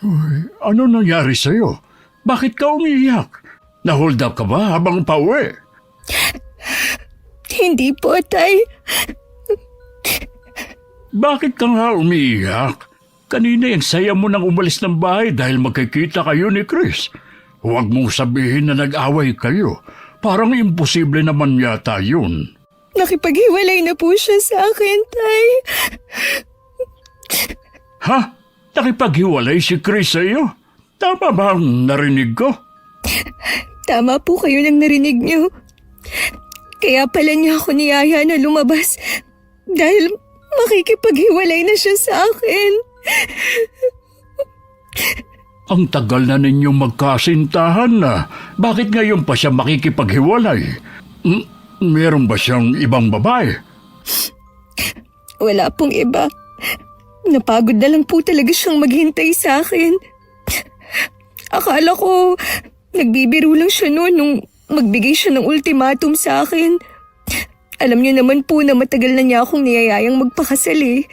Uy, ano nangyari sa'yo? Bakit ka umiiyak? Nahold up ka ba habang pauwi? Hindi po, Tay. Bakit ka nga umiiyak? Kanina yung saya mo nang umalis ng bahay dahil magkikita kayo ni Chris. Huwag mong sabihin na nag-away kayo. Parang imposible naman yata yun. Nakipaghiwalay na po siya sa akin, Tay. Ha? Nakipaghiwalay si Chris sa iyo? Tama ba ang narinig ko? Tama po kayo nang narinig niyo. Kaya pala niya ako niyaya na lumabas dahil makikipaghiwalay na siya sa akin. Ang tagal na ninyong magkasintahan na. Bakit ngayon pa siya makikipaghiwalay? Meron ba siyang ibang babae? Wala pong iba. Napagod na lang po talaga siyang maghintay sa akin. Akala ko nagbibiro lang siya noon nung magbigay siya ng ultimatum sa akin. Alam niyo naman po na matagal na niya akong niyayayang magpakasal eh.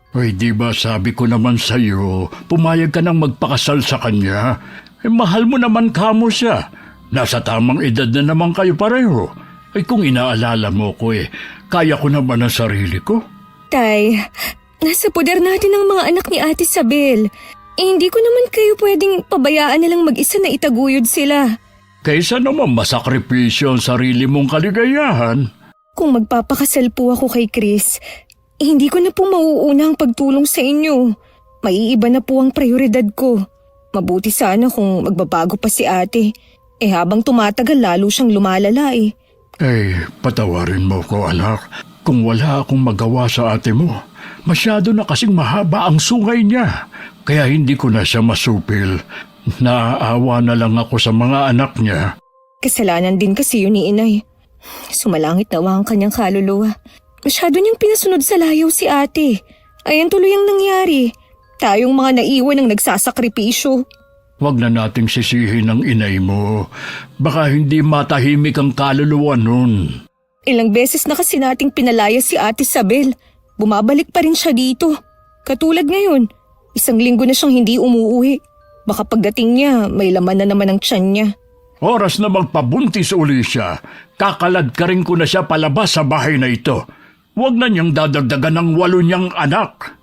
Ay, di ba sabi ko naman sa'yo, pumayag ka nang magpakasal sa kanya? Mahal mo naman kamo siya. Nasa tamang edad na naman kayo pareho. Ay kung inaalala mo ko kaya ko naman ang sarili ko. Tay, nasa poder natin ang mga anak ni Ate Isabel. Hindi ko naman kayo pwedeng pabayaan na lang mag-isa na itaguyod sila. Kaysa naman masakripisyo ang sarili mong kaligayahan. Kung magpapakasal po ako kay Chris, hindi ko na po mauuna ang pagtulong sa inyo. Maiiba na po ang prioridad ko. Mabuti sana kung magbabago pa si ate. Habang tumatagal lalo siyang lumalala eh. Patawarin mo ko anak. Kung wala akong magawa sa ate mo, masyado na kasing mahaba ang sungay niya. Kaya hindi ko na siya masupil. Naaawa na lang ako sa mga anak niya. Kasalanan din kasi yun ni inay. Sumalangit nawa ang kanyang kaluluwa. Masyado niyang pinasunod sa layaw si ate. Ayan tuloy ang nangyari. Tayong mga naiwan ang nagsasakripisyo. Huwag na nating sisihin ang inay mo. Baka hindi matahimik ang kaluluwa nun. Ilang beses na kasi nating pinalaya si Ate Isabel. Bumabalik pa rin siya dito. Katulad ngayon, 1 linggo na siyang hindi umuuwi. Baka pagdating niya, may laman na naman ang tiyan niya. Oras na magpabuntis uli siya. Kakalad ka rin ko na siya palabas sa bahay na ito. Huwag na niyang dadagdagan ng 8 niyang anak.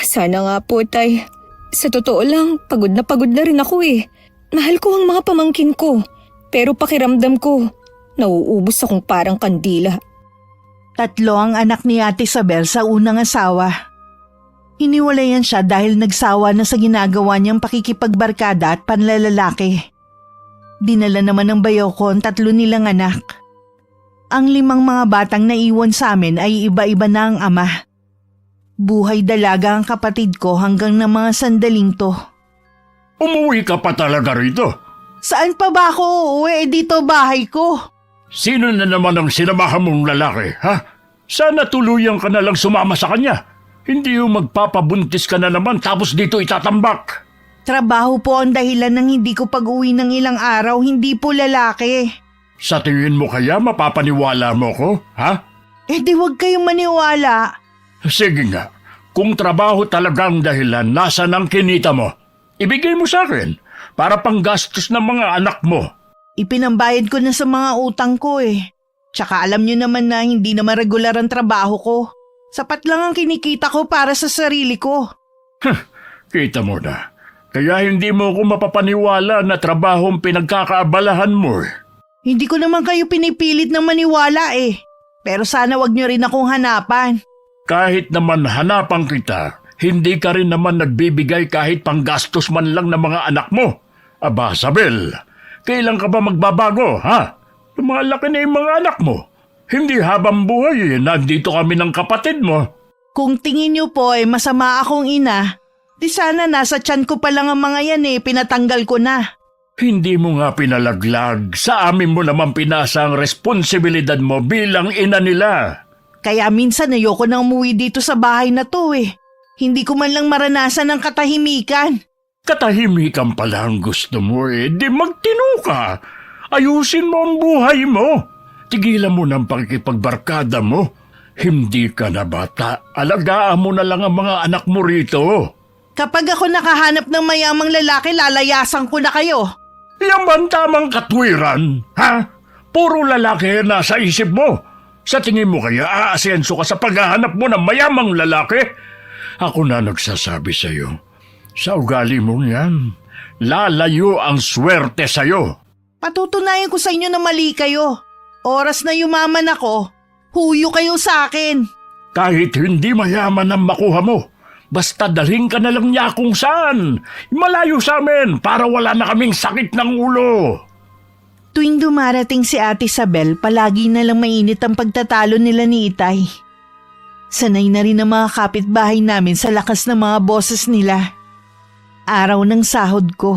Sana nga po, Tay. Sa totoo lang, pagod na rin ako eh. Mahal ko ang mga pamangkin ko. Pero pakiramdam ko, nauubos akong parang kandila. 3 ang anak ni Ate Isabel sa unang asawa. Hiniwalayan siya dahil nagsawa na sa ginagawa niyang pakikipagbarkada at panlalalaki. Dinala naman ng bayaw ko ang 3 nilang anak. Ang 5 mga batang naiwan sa amin ay iba-iba na ang ama. Buhay dalaga ang kapatid ko hanggang na mga sandaling to. Umuwi ka pa talaga rito? Saan pa ba ako uuwi? Dito bahay ko. Sino na naman ang sinamahan mong lalaki, ha? Sana tuluyan ka na lang sumama sa kanya. Hindi yung magpapabuntis ka na naman tapos dito itatambak. Trabaho po ang dahilan ng hindi ko pag-uwi ng ilang araw, hindi po lalaki. Sa tingin mo kaya mapapaniwala mo ko, ha? Di wag kayong maniwala. Sige nga, kung trabaho talaga ang dahilan, nasan ang kinita mo? Ibigay mo sa akin para panggastos ng mga anak mo. Ipinambayad ko na sa mga utang ko Tsaka alam niyo naman na hindi naman regular ang trabaho ko. Sapat lang ang kinikita ko para sa sarili ko. Kita mo na. Kaya hindi mo ko mapapaniwala na trabaho ang pinagkakaabalahan mo. Hindi ko naman kayo pinipilit na maniwala Pero sana wag niyo rin akong hanapan. Kahit naman hanapan kita, hindi ka rin naman nagbibigay kahit panggastos man lang ng mga anak mo. Aba, Isabel, kailan ka ba magbabago, ha? Lumalaki na yung mga anak mo. Hindi habang buhay nandito kami ng kapatid mo. Kung tingin niyo po masama akong ina, di sana nasa tiyan ko pa lang ang mga yan pinatanggal ko na. Hindi mo nga pinalaglag. Sa amin mo naman pinasa ang responsibilidad mo bilang ina nila. Kaya minsan ayoko na umuwi dito sa bahay na to Hindi ko man lang maranasan ang katahimikan. Katahimikan pala ang gusto mo Di magtino ka. Ayusin mo ang buhay mo. Tigilan mo ng pakikipagbarkada mo. Hindi ka na bata. Alagaan mo na lang ang mga anak mo rito. Kapag ako nakahanap ng mayamang lalaki, lalayasan ko na kayo. Yan ba ang tamang katwiran? Ha? Puro lalaki nasa isip mo. Sa tingin mo kaya aasenso ka sa paghahanap mo ng mayamang lalaki? Ako na nagsasabi sa'yo. Sa ugali mo yan, lalayo ang swerte sa'yo. Patutunayan ko sa inyo na mali kayo. Oras na yumaman ako, huyo kayo sa akin. Kahit hindi mayaman ang makuha mo, basta dalhin ka na lang niya kung saan. Malayo sa amin para wala na kaming sakit ng ulo. Tuwing dumarating si Ate Isabel, palagi na lang mainit ang pagtatalo nila ni Itay. Sanay na rin ang mga kapitbahay namin sa lakas ng mga boses nila. Araw ng sahod ko.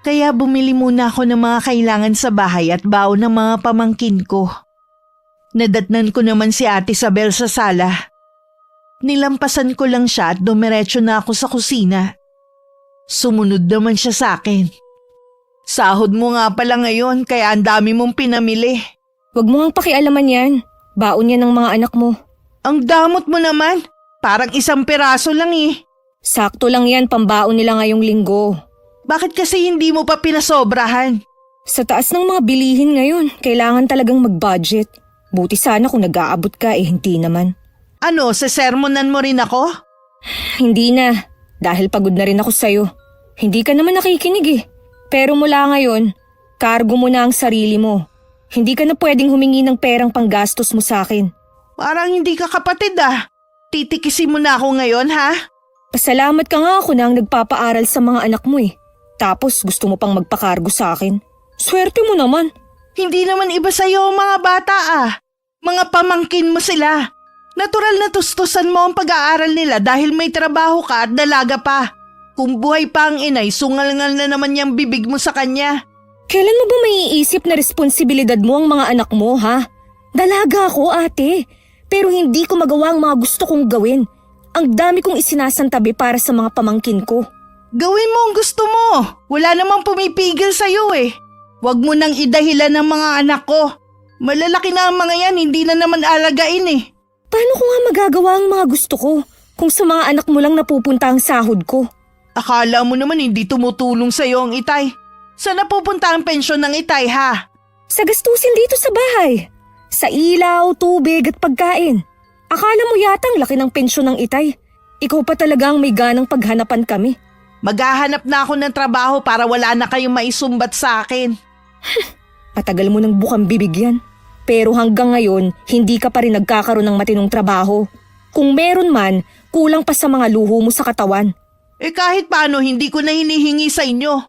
Kaya bumili muna ako ng mga kailangan sa bahay at baon ng mga pamangkin ko. Nadatnan ko naman si Ate Isabel sa sala. Nilampasan ko lang siya at dumiretso na ako sa kusina. Sumunod naman siya sa akin. Sahod mo nga pala ngayon kaya ang dami mong pinamili. Huwag mo ngang pakialaman yan. Baon yan ng mga anak mo. Ang damot mo naman. Parang 1 piraso lang eh. Sakto lang yan, pambaon nila ngayong linggo. Bakit kasi hindi mo pa pinasobrahan? Sa taas ng mga bilihin ngayon, kailangan talagang mag-budget. Buti sana kung nag-aabot ka hindi naman. Ano, sesermonan mo rin ako? Hindi na, dahil pagod na rin ako sa'yo. Hindi ka naman nakikinig Pero mula ngayon, kargo mo na ang sarili mo. Hindi ka na pwedeng humingi ng perang panggastos mo sa akin. Parang hindi ka kapatid Titikisin mo na ako ngayon ha? Pasalamat ka nga ako na ang nagpapaaral sa mga anak mo Tapos gusto mo pang magpakargo sa akin. Swerte mo naman. Hindi naman iba sa'yo ang mga bata Mga pamangkin mo sila. Natural na tustusan mo ang pag-aaral nila dahil may trabaho ka at dalaga pa. Kung buhay pa ang inay, sungal-ngal na naman yung bibig mo sa kanya. Kailan mo ba maiisip na responsibilidad mo ang mga anak mo, ha? Dalaga ako, ate. Pero hindi ko magawa ang mga gusto kong gawin. Ang dami kong isinasantabi para sa mga pamangkin ko. Gawin mo ang gusto mo. Wala namang pumipigil sa'yo Huwag mo nang idahilan ng mga anak ko. Malalaki na ang mga yan, hindi na naman alagain Paano ko nga magagawa ang mga gusto ko kung sa mga anak mo lang napupunta ang sahod ko? Akala mo naman hindi tumutulong sa'yo ang itay. Saan napupunta ang pensyon ng itay ha? Sa gastusin dito sa bahay. Sa ilaw, tubig at pagkain. Akala mo yatang laki ng pensyon ng itay. Ikaw pa talaga ang may ganang paghanapan kami. Maghahanap na ako ng trabaho para wala na kayong maisumbat sa akin. Matagal mo nang bukang bibigyan. Pero hanggang ngayon, hindi ka pa rin nagkakaroon ng matinong trabaho. Kung meron man, kulang pa sa mga luho mo sa katawan. Kahit paano hindi ko na hinihingi sa inyo.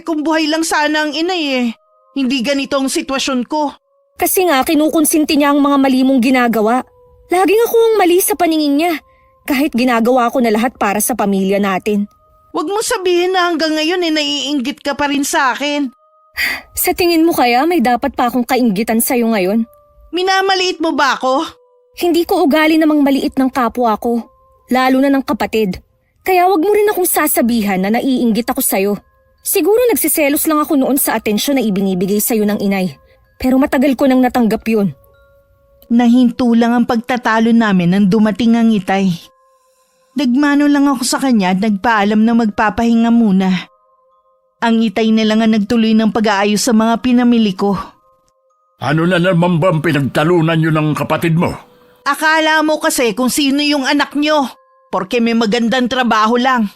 Kung buhay lang sana ang inay hindi ganito ang sitwasyon ko. Kasi nga kinukonsinti niya ang mga mali mong ginagawa. Laging ako ang mali sa paningin niya. Kahit ginagawa ko na lahat para sa pamilya natin. Huwag mo sabihin na hanggang ngayon naiinggit ka pa rin sa akin. Sa tingin mo kaya may dapat pa akong kainggitan sa'yo ngayon? Minamaliit mo ba ako? Hindi ko ugali namang maliit ng kapwa ko. Lalo na ng kapatid. Kaya wag mo rin akong sasabihan na naiinggit ako sa'yo. Siguro nagsiselos lang ako noon sa atensyon na ibinibigay sa'yo ng inay. Pero matagal ko nang natanggap yun. Nahinto lang ang pagtatalo namin nang dumating ang itay. Nagmano lang ako sa kanya at nagpaalam na magpapahinga muna. Ang itay na lang ang nagtuloy ng pag-aayos sa mga pinamili ko. Ano na naman ba ang pinagtalunan nyo ng kapatid mo? Akala mo kasi kung sino yung anak nyo. Porke may magandang trabaho lang.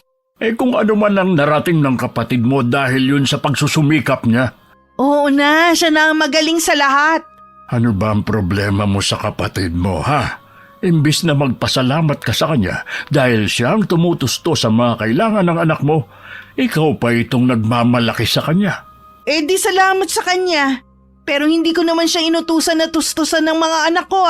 Kung ano man ang narating ng kapatid mo dahil yun sa pagsusumikap niya. Oo na, siya na ang magaling sa lahat. Ano ba ang problema mo sa kapatid mo, ha? Imbis na magpasalamat ka sa kanya dahil siya ang tumutusto sa mga kailangan ng anak mo, ikaw pa itong nagmamalaki sa kanya. Di salamat sa kanya. Pero hindi ko naman siya inutusan na tustusan ng mga anak ko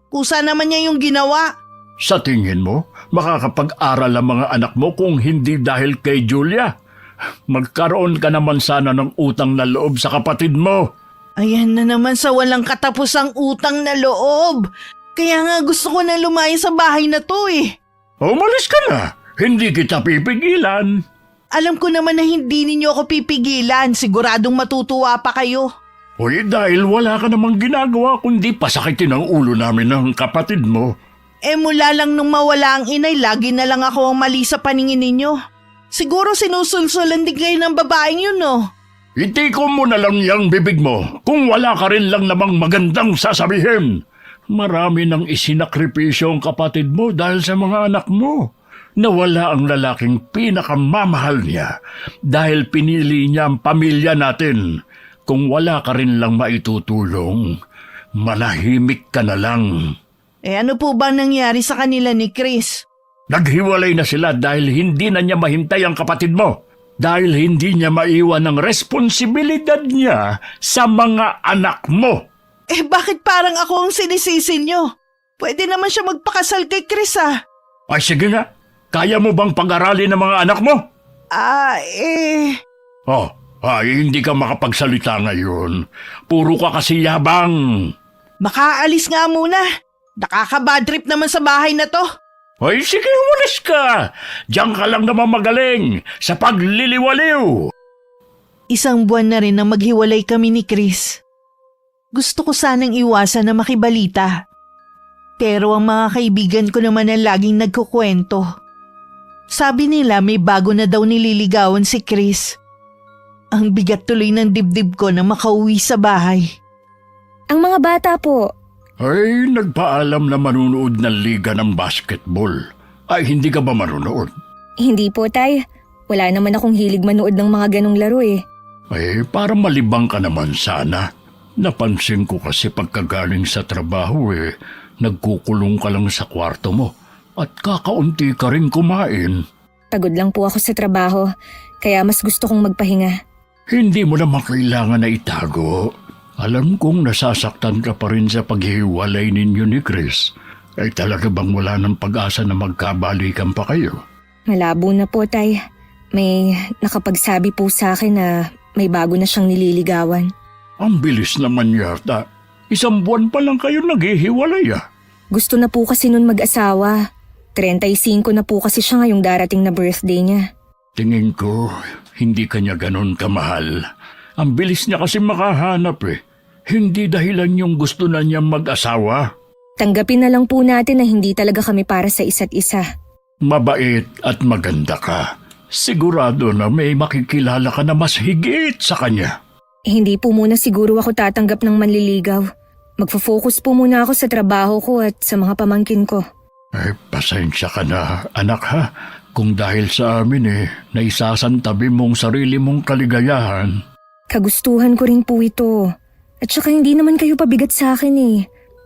Kusa naman niya yung ginawa. Sa tingin mo, makakapag-aral ang mga anak mo kung hindi dahil kay Julia? Magkaroon ka naman sana ng utang na loob sa kapatid mo. Ayan na naman sa walang katapusang utang na loob. Kaya nga gusto ko na lumayo sa bahay na to Umalis ka na. Hindi kita pipigilan. Alam ko naman na hindi ninyo ako pipigilan. Siguradong matutuwa pa kayo. Dahil wala ka namang ginagawa kundi pasakitin ang ulo namin ng kapatid mo. Mula lang nung mawala ang inay, lagi na lang ako ang mali sa paningin ninyo. Siguro sinusulsulan din kayo ng babaeng yun, no? Itiko mo na lang yung bibig mo kung wala ka rin lang namang magandang sasabihin. Marami nang isinakripisyo ang kapatid mo dahil sa mga anak mo. Nawala ang lalaking pinakamamahal niya dahil pinili niya ang pamilya natin. Kung wala ka rin lang maitutulong, manahimik ka na lang. Ano po bang nangyari sa kanila ni Chris? Naghiwalay na sila dahil hindi na niya mahintay ang kapatid mo. Dahil hindi niya maiwan ang responsibilidad niya sa mga anak mo. Bakit parang ako ang sinisisi nyo? Pwede naman siya magpakasal kay Chris, ah. Ay sige nga, kaya mo bang pag-aralin ng mga anak mo? Hindi ka makapagsalita ngayon. Puro ka kasi yabang. Makaalis nga muna. Nakaka-bad trip naman sa bahay na to. Ay sige, umalis ka. Diyan ka lang naman magaling sa pagliliwaliw. Isang buwan na rin na maghiwalay kami ni Chris. Gusto ko sanang iwasan na makibalita. Pero ang mga kaibigan ko naman ang laging nagkukwento. Sabi nila may bago na daw nililigawan si Chris. Ang bigat tuloy ng dibdib ko na makauwi sa bahay. Ang mga bata po, Ay, nagpaalam na manunood ng liga ng basketball. Ay, hindi ka ba manunood? hindi po tay. Wala naman akong hilig manood ng mga ganong laro eh. Ay, para malibang ka naman sana. Napansin ko kasi pagkagaling sa trabaho nagkukulong ka lang sa kwarto mo. At kakaunti ka rin kumain. Pagod lang po ako sa trabaho, kaya mas gusto kong magpahinga. Hindi mo naman kailangan na itago. Alam kong nasasaktan ka pa rin sa paghiwalay ninyo ni Chris. Ay talaga bang wala ng pag-asa na magkabalikan pa kayo? Malabo na po tay. May nakapagsabi po sa akin na may bago na siyang nililigawan. Ang bilis naman yata. 1 buwan pa lang kayo naghihiwalay ah. Gusto na po kasi nun mag-asawa. 35 na po kasi siya ngayong darating na birthday niya. Tingin ko, hindi kanya ganun kamahal. Ang bilis niya kasi makahanap Hindi dahilan yung gusto na niyang mag-asawa. Tanggapin na lang po natin na hindi talaga kami para sa isa't isa. Mabait at maganda ka. Sigurado na may makikilala ka na mas higit sa kanya. Hindi po muna siguro ako tatanggap ng manliligaw. Magfo-focus po muna ako sa trabaho ko at sa mga pamangkin ko. Ay, pasensya ka na, anak ha. Kung dahil sa amin naisasantabi mong sarili mong kaligayahan. Kagustuhan ko rin po ito. At saka hindi naman kayo pabigat sa akin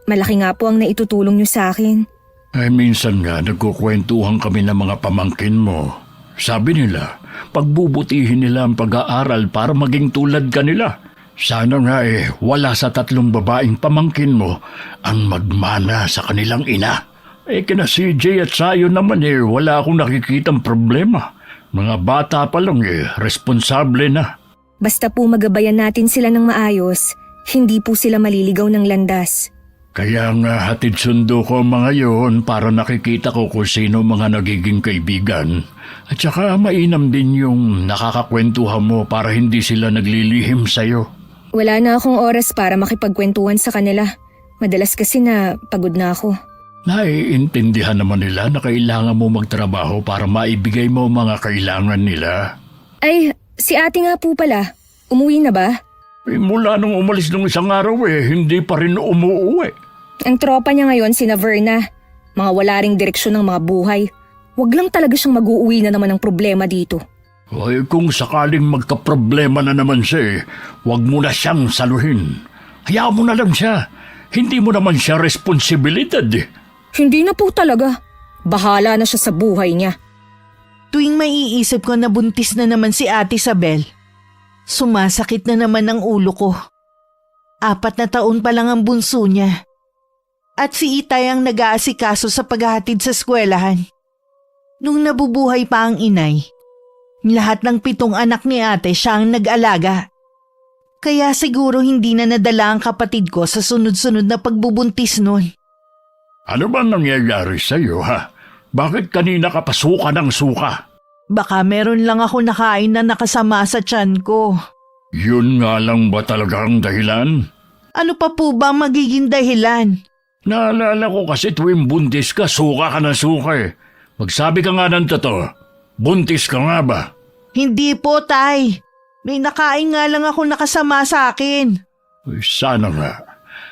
Malaki nga po ang naitutulong niyo sa akin. Ay, minsan nga nagkukwentuhan kami ng mga pamangkin mo. Sabi nila, pagbubutihin nila ang pag-aaral para maging tulad ka nila. Sana nga wala sa 3 babaeng pamangkin mo ang magmana sa kanilang ina. Kina CJ at Sayo naman wala akong nakikitang problema. Mga bata pa lang responsable na. Basta po magabayan natin sila ng maayos, hindi po sila maliligaw ng landas. Kaya nga hatid sundo ko mga yon para nakikita ko kung sino mga nagiging kaibigan. At saka mainam din yung nakakakwentuhan mo para hindi sila naglilihim sa'yo. Wala na akong oras para makipagkwentuhan sa kanila. Madalas kasi na pagod na ako. Naiintindihan naman nila na kailangan mo magtrabaho para maibigay mo mga kailangan nila. Ay, si ate nga po pala. Umuwi na ba? Mula nung umalis nung 1 araw hindi pa rin umuuwi. Ang tropa niya ngayon sina Verna. Mga wala ring direksyon ng mga buhay. Wag lang talaga siyang mag-uuwi na naman ng problema dito. Ay, kung sakaling magkaproblema na naman siya wag mo na siyang saluhin. Hayaan mo na lang siya. Hindi mo naman siya responsibilidad Hindi na po talaga. Bahala na siya sa buhay niya. Tuwing maiisip ko na buntis na naman si Ate Isabel, sumasakit na naman ang ulo ko. 4 na taon pa lang ang bunso niya. At si Itay ang nag-aasikaso sa paghahatid sa eskwelahan. Nung nabubuhay pa ang inay, lahat ng 7 anak ni ate siya ang nag-alaga. Kaya siguro hindi na nadala ang kapatid ko sa sunod-sunod na pagbubuntis nun. Ano ba nangyayari sa'yo ha? Bakit kanina ka pasuka ng suka? Baka meron lang ako nakain na nakasama sa tiyan ko. Yun nga lang ba talaga ang dahilan? Ano pa po ba ang magiging dahilan? Naalala ko kasi tuwing buntis ka, suka ka ng suka eh. Magsabi ka nga ng totoo. Buntis ka nga ba? Hindi po, Tay. May nakain nga lang ako nakasama sa akin. Uy, sana nga.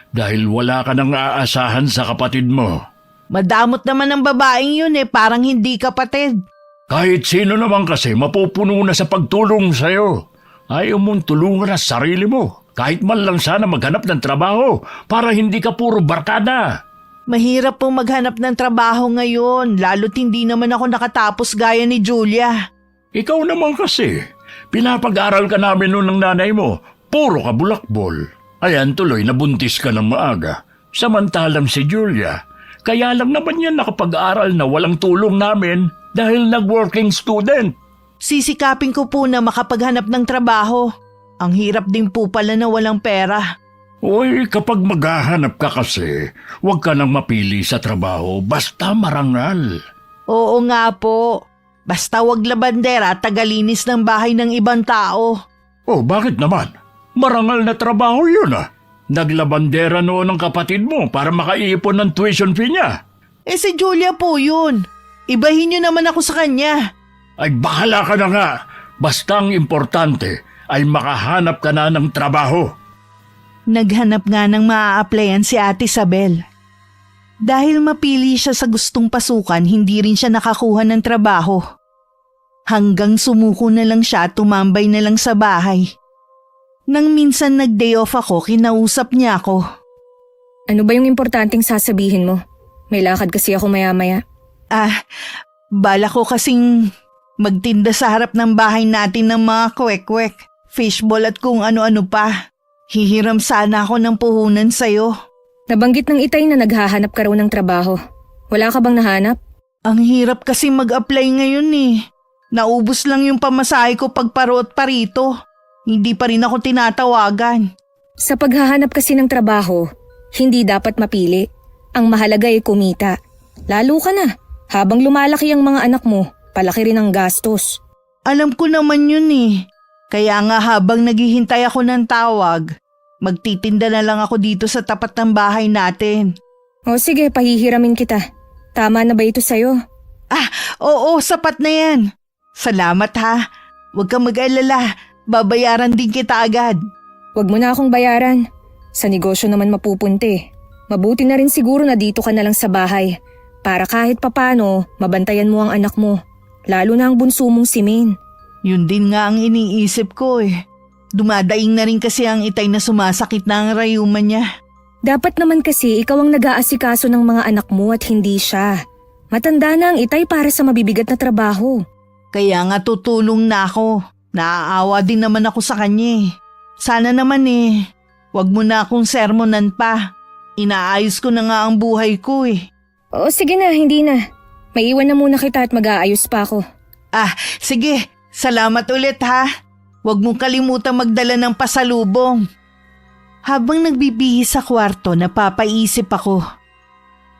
Dahil wala ka nang aasahan sa kapatid mo. Madamot naman ang babaeng yun parang hindi kapatid. Kahit sino naman kasi mapupuno na sa pagtulong sa'yo. Ayaw mong tulungan ang sarili mo. Kahit man lang sana maghanap ng trabaho para hindi ka puro barkada. Mahirap po maghanap ng trabaho ngayon, lalo't hindi naman ako nakatapos gaya ni Julia. Ikaw naman kasi, pinapag-aral ka namin noon ng nanay mo. Puro ka bulakbol. Ayan tuloy nabuntis ka ng maaga. Samantalang si Julia, kaya lang naman yan nakapag-aral na walang tulong namin dahil nag-working student. Sisikapin ko po na makapaghanap ng trabaho. Ang hirap din po pala na walang pera. Uy, kapag maghahanap ka kasi, huwag ka nang mapili sa trabaho, basta marangal. Oo nga po. Basta wag labandera at tagalinis ng bahay ng ibang tao. Oh, bakit naman? Marangal na trabaho yun ah. Naglabandera noon ng kapatid mo para makaiipon ng tuition fee niya. Si Julia po yun. Ibahin niyo naman ako sa kanya. Ay bahala ka na nga. Basta ang importante ay makahanap ka na ng trabaho. Naghanap nga ng maa-applyan si Ate Isabel. Dahil mapili siya sa gustong pasukan, hindi rin siya nakakuha ng trabaho. Hanggang sumuko na lang siya at tumambay na lang sa bahay. Nang minsan nag-day off ako, kinausap niya ako. Ano ba yung importanteng sasabihin mo? May lakad kasi ako maya-maya. Bala ko kasing magtinda sa harap ng bahay natin ng mga kwek-kwek, fishball at kung ano-ano pa. Hihiram sana ako ng puhunan sa'yo. Nabanggit ng itay na naghahanap ka raw ng trabaho. Wala ka bang nahanap? Ang hirap kasi mag-apply ngayon Naubos lang yung pamasahe ko pagparot pa rito. Hindi pa rin ako tinatawagan. Sa paghahanap kasi ng trabaho, hindi dapat mapili. Ang mahalaga ay kumita. Lalo ka na, habang lumalaki ang mga anak mo, palaki rin ang gastos. Alam ko naman yun Kaya nga habang naghihintay ako ng tawag, magtitinda na lang ako dito sa tapat ng bahay natin. O sige, pahihiramin kita. Tama na ba ito sa'yo? Oo, sapat na yan. Salamat ha. Huwag kang mag-alala. Babayaran din kita agad. Huwag mo na akong bayaran. Sa negosyo naman mapupunti. Mabuti na rin siguro na dito ka na lang sa bahay. Para kahit papano, mabantayan mo ang anak mo. Lalo na ang bunso mong si Min. Yun din nga ang iniisip ko Dumadaing na rin kasi ang itay na sumasakit na ang rayuman niya. Dapat naman kasi ikaw ang nag-aasikaso ng mga anak mo at hindi siya. Matanda na ang itay para sa mabibigat na trabaho. Kaya nga tutulong na ako. Naaawa din naman ako sa kanya Sana naman wag mo na akong sermonan pa. Inaayos ko na nga ang buhay ko O sige na, hindi na. Maiwan na muna kita at mag-aayos pa ako. Sige. Salamat ulit ha. Huwag mong kalimutang magdala ng pasalubong. Habang nagbibihis sa kwarto, napapaisip ako.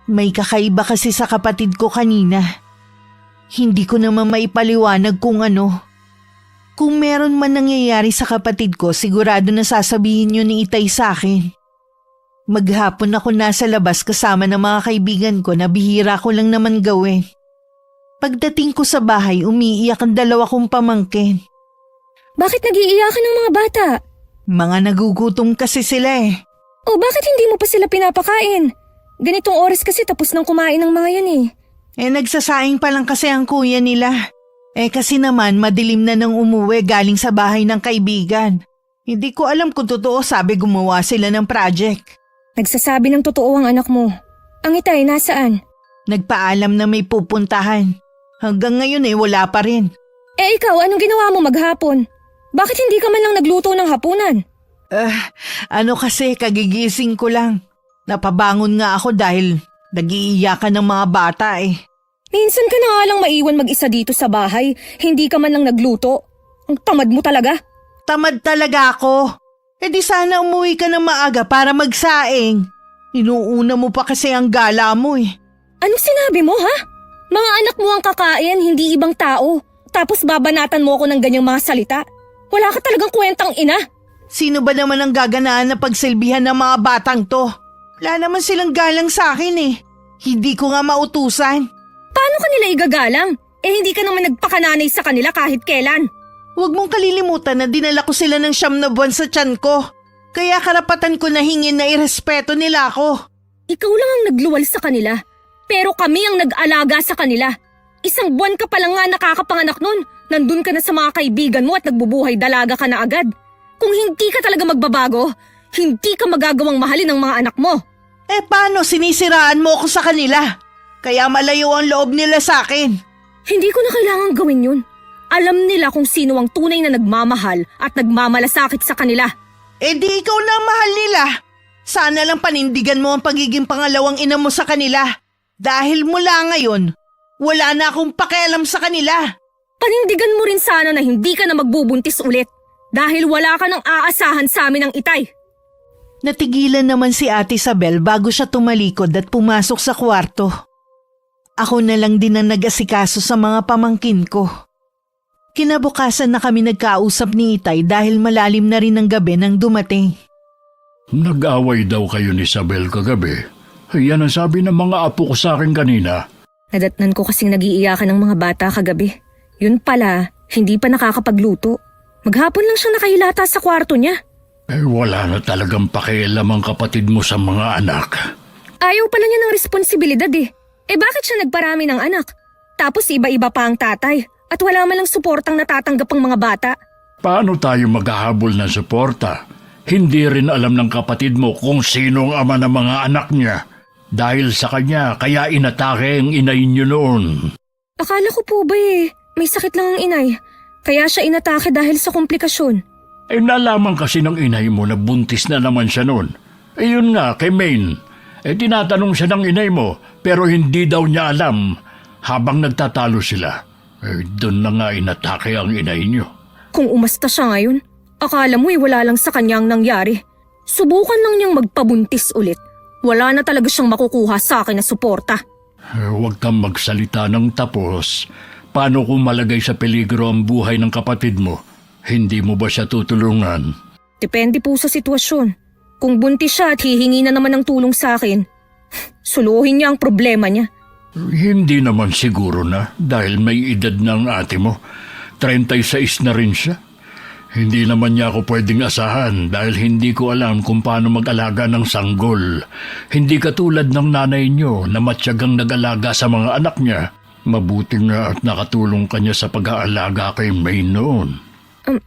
May kakaiba kasi sa kapatid ko kanina. Hindi ko naman maipaliwanag kung ano. Kung meron man nangyayari sa kapatid ko, sigurado na sasabihin yun ni Itay sa akin. Maghapon ako nasa labas kasama ng mga kaibigan ko na bihira ko lang naman gawin. Pagdating ko sa bahay, umiiyak ang dalawa kong pamangkin. Bakit nag-iiyakan ng mga bata? Mga nagugutom kasi sila O bakit hindi mo pa sila pinapakain? Ganitong oras kasi tapos nang kumain ng mga yan nagsasaing pa lang kasi ang kuya nila. Kasi naman madilim na nang umuwi galing sa bahay ng kaibigan. Hindi ko alam kung totoo sabi gumawa sila ng project. Nagsasabi ng totoo ang anak mo. Ang itay nasaan? Nagpaalam na may pupuntahan. Hanggang ngayon wala pa rin. Ikaw, anong ginawa mo maghapon? Bakit hindi ka man lang nagluto ng hapunan? Kasi kagigising ko lang. Napabangon nga ako dahil nag-iiyakan ng mga bata Minsan ka na nga lang maiwan mag-isa dito sa bahay, hindi ka man lang nagluto. Ang tamad mo talaga. Tamad talaga ako. Di sana umuwi ka ng maaga para magsaing. Inuuna mo pa kasi ang gala mo Anong sinabi mo ha? Mga anak mo ang kakain, hindi ibang tao. Tapos babanatan mo ako ng ganyang mga salita. Wala ka talagang kwentang ina. Sino ba naman ang gaganaan na pagsilbihan ng mga batang to? Wala naman silang galang sa akin eh. Hindi ko nga mautusan. Paano kanila igagalang? Hindi ka naman nagpakananay sa kanila kahit kailan. Huwag mong kalilimutan na dinala ko sila ng 9 buwan sa tiyan ko. Kaya karapatan ko na hingin na irespeto nila ako. Ikaw lang ang nagluwal sa kanila. Pero kami ang nag-alaga sa kanila. 1 buwan ka pa lang nga nakakapanganak nun. Nandun ka na sa mga kaibigan mo at nagbubuhay dalaga ka na agad. Kung hindi ka talaga magbabago, hindi ka magagawang mahalin ng mga anak mo. Paano sinisiraan mo ako sa kanila? Kaya malayo ang loob nila sa akin. Hindi ko na kailangang gawin yun. Alam nila kung sino ang tunay na nagmamahal at nagmamalasakit sa kanila. Di ikaw na ang mahal nila. Sana lang panindigan mo ang pagiging pangalawang ina mo sa kanila. Dahil mula ngayon, wala na akong pakialam sa kanila. Panindigan mo rin sana na hindi ka na magbubuntis ulit. Dahil wala ka nang aasahan sa amin ng itay. Natigilan naman si Ate Isabel bago siya tumalikod at pumasok sa kwarto. Ako na lang din ang nag-asikaso sa mga pamangkin ko. Kinabukasan na kami nagkausap ni Itay dahil malalim na rin ang gabi nang dumating. Nag-away daw kayo ni Isabel kagabi. Yan ang sabi ng mga apo ko sa akin kanina. Nadatnan ko kasing nag-iiyakan ng mga bata kagabi. Yun pala, hindi pa nakakapagluto. Maghapon lang siya nakahilata sa kwarto niya. Wala na talagang pakialam ang kapatid mo sa mga anak. Ayaw pala niya ng responsibilidad eh. Bakit siya nagparami ng anak? Tapos iba-iba pa ang tatay at wala man lang suportang natatanggap ang mga bata. Paano tayo maghahabol ng suporta? Hindi rin alam ng kapatid mo kung sino ang ama ng mga anak niya. Dahil sa kanya, kaya inatake ang inay niyo noon. Akala ko po ba may sakit lang ang inay. Kaya siya inatake dahil sa komplikasyon. Nalaman kasi ng inay mo na buntis na naman siya noon. Yun nga, kay Maine. Tinatanong siya ng inay mo, pero hindi daw niya alam. Habang nagtatalo sila, doon na nga inatake ang inay niyo. Kung umasta siya ngayon, akala mo wala lang sa kanya ang nangyari. Subukan lang niyang magpabuntis ulit. Wala na talaga siyang makukuha sa akin na suporta. Huwag kang magsalita ng tapos. Paano kung malagay sa peligro ang buhay ng kapatid mo? Hindi mo ba siya tutulungan? Depende po sa sitwasyon. Kung buntis siya at hihingi na naman ng tulong sa akin, suluhin niya ang problema niya. Hindi naman siguro na dahil may edad ng ate mo. 36 na rin siya. Hindi naman niya ako pwedeng asahan dahil hindi ko alam kung paano mag-alaga ng sanggol. Hindi katulad ng nanay niyo na matyagang nag-alaga sa mga anak niya. Mabuti nga at nakatulong kanya sa pag-aalaga kay May noon.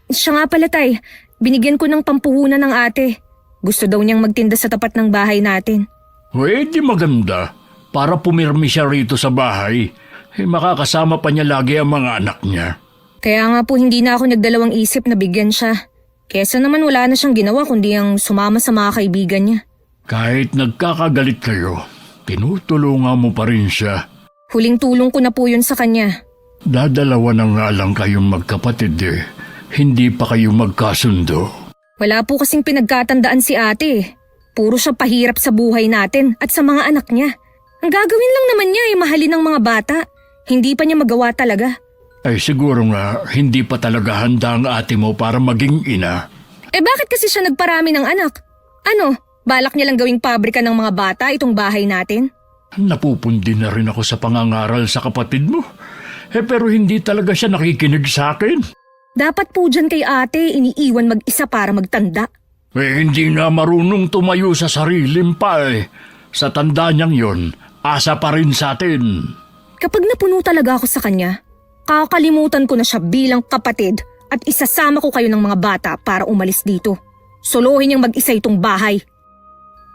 Siya nga pala tay, binigyan ko ng pampuhunan ng ate. Gusto daw niyang magtinda sa tapat ng bahay natin. Di maganda. Para pumirmi siya rito sa bahay. Makakasama pa niya lagi ang mga anak niya. Kaya nga po hindi na ako nagdalawang isip na bigyan siya. Kesa naman wala na siyang ginawa kundi ang sumama sa mga kaibigan niya. Kahit nagkakagalit kayo, tinutulungan mo pa rin siya. Huling tulong ko na po yun sa kanya. Dadalawa na nga lang kayong magkapatid Hindi pa kayo magkasundo. Wala po kasing pinagkatandaan si ate. Puro siya pahirap sa buhay natin at sa mga anak niya. Ang gagawin lang naman niya mahalin ng mga bata. Hindi pa niya magawa talaga. Siguro nga, hindi pa talaga handa ang ate mo para maging ina. Bakit kasi siya nagparami ng anak? Ano, balak niya lang gawing pabrika ng mga bata itong bahay natin? Napupundi na rin ako sa pangangaral sa kapatid mo. Pero hindi talaga siya nakikinig sa akin. Dapat po dyan kay ate iniiwan mag-isa para magtanda. Hindi nga marunong tumayo sa sariling pa Sa tanda niyang yon, asa pa rin sa atin. Kapag napuno talaga ako sa kanya, kakalimutan ko na siya bilang kapatid at isasama ko kayo ng mga bata para umalis dito. Solohin niyang mag-isa itong bahay.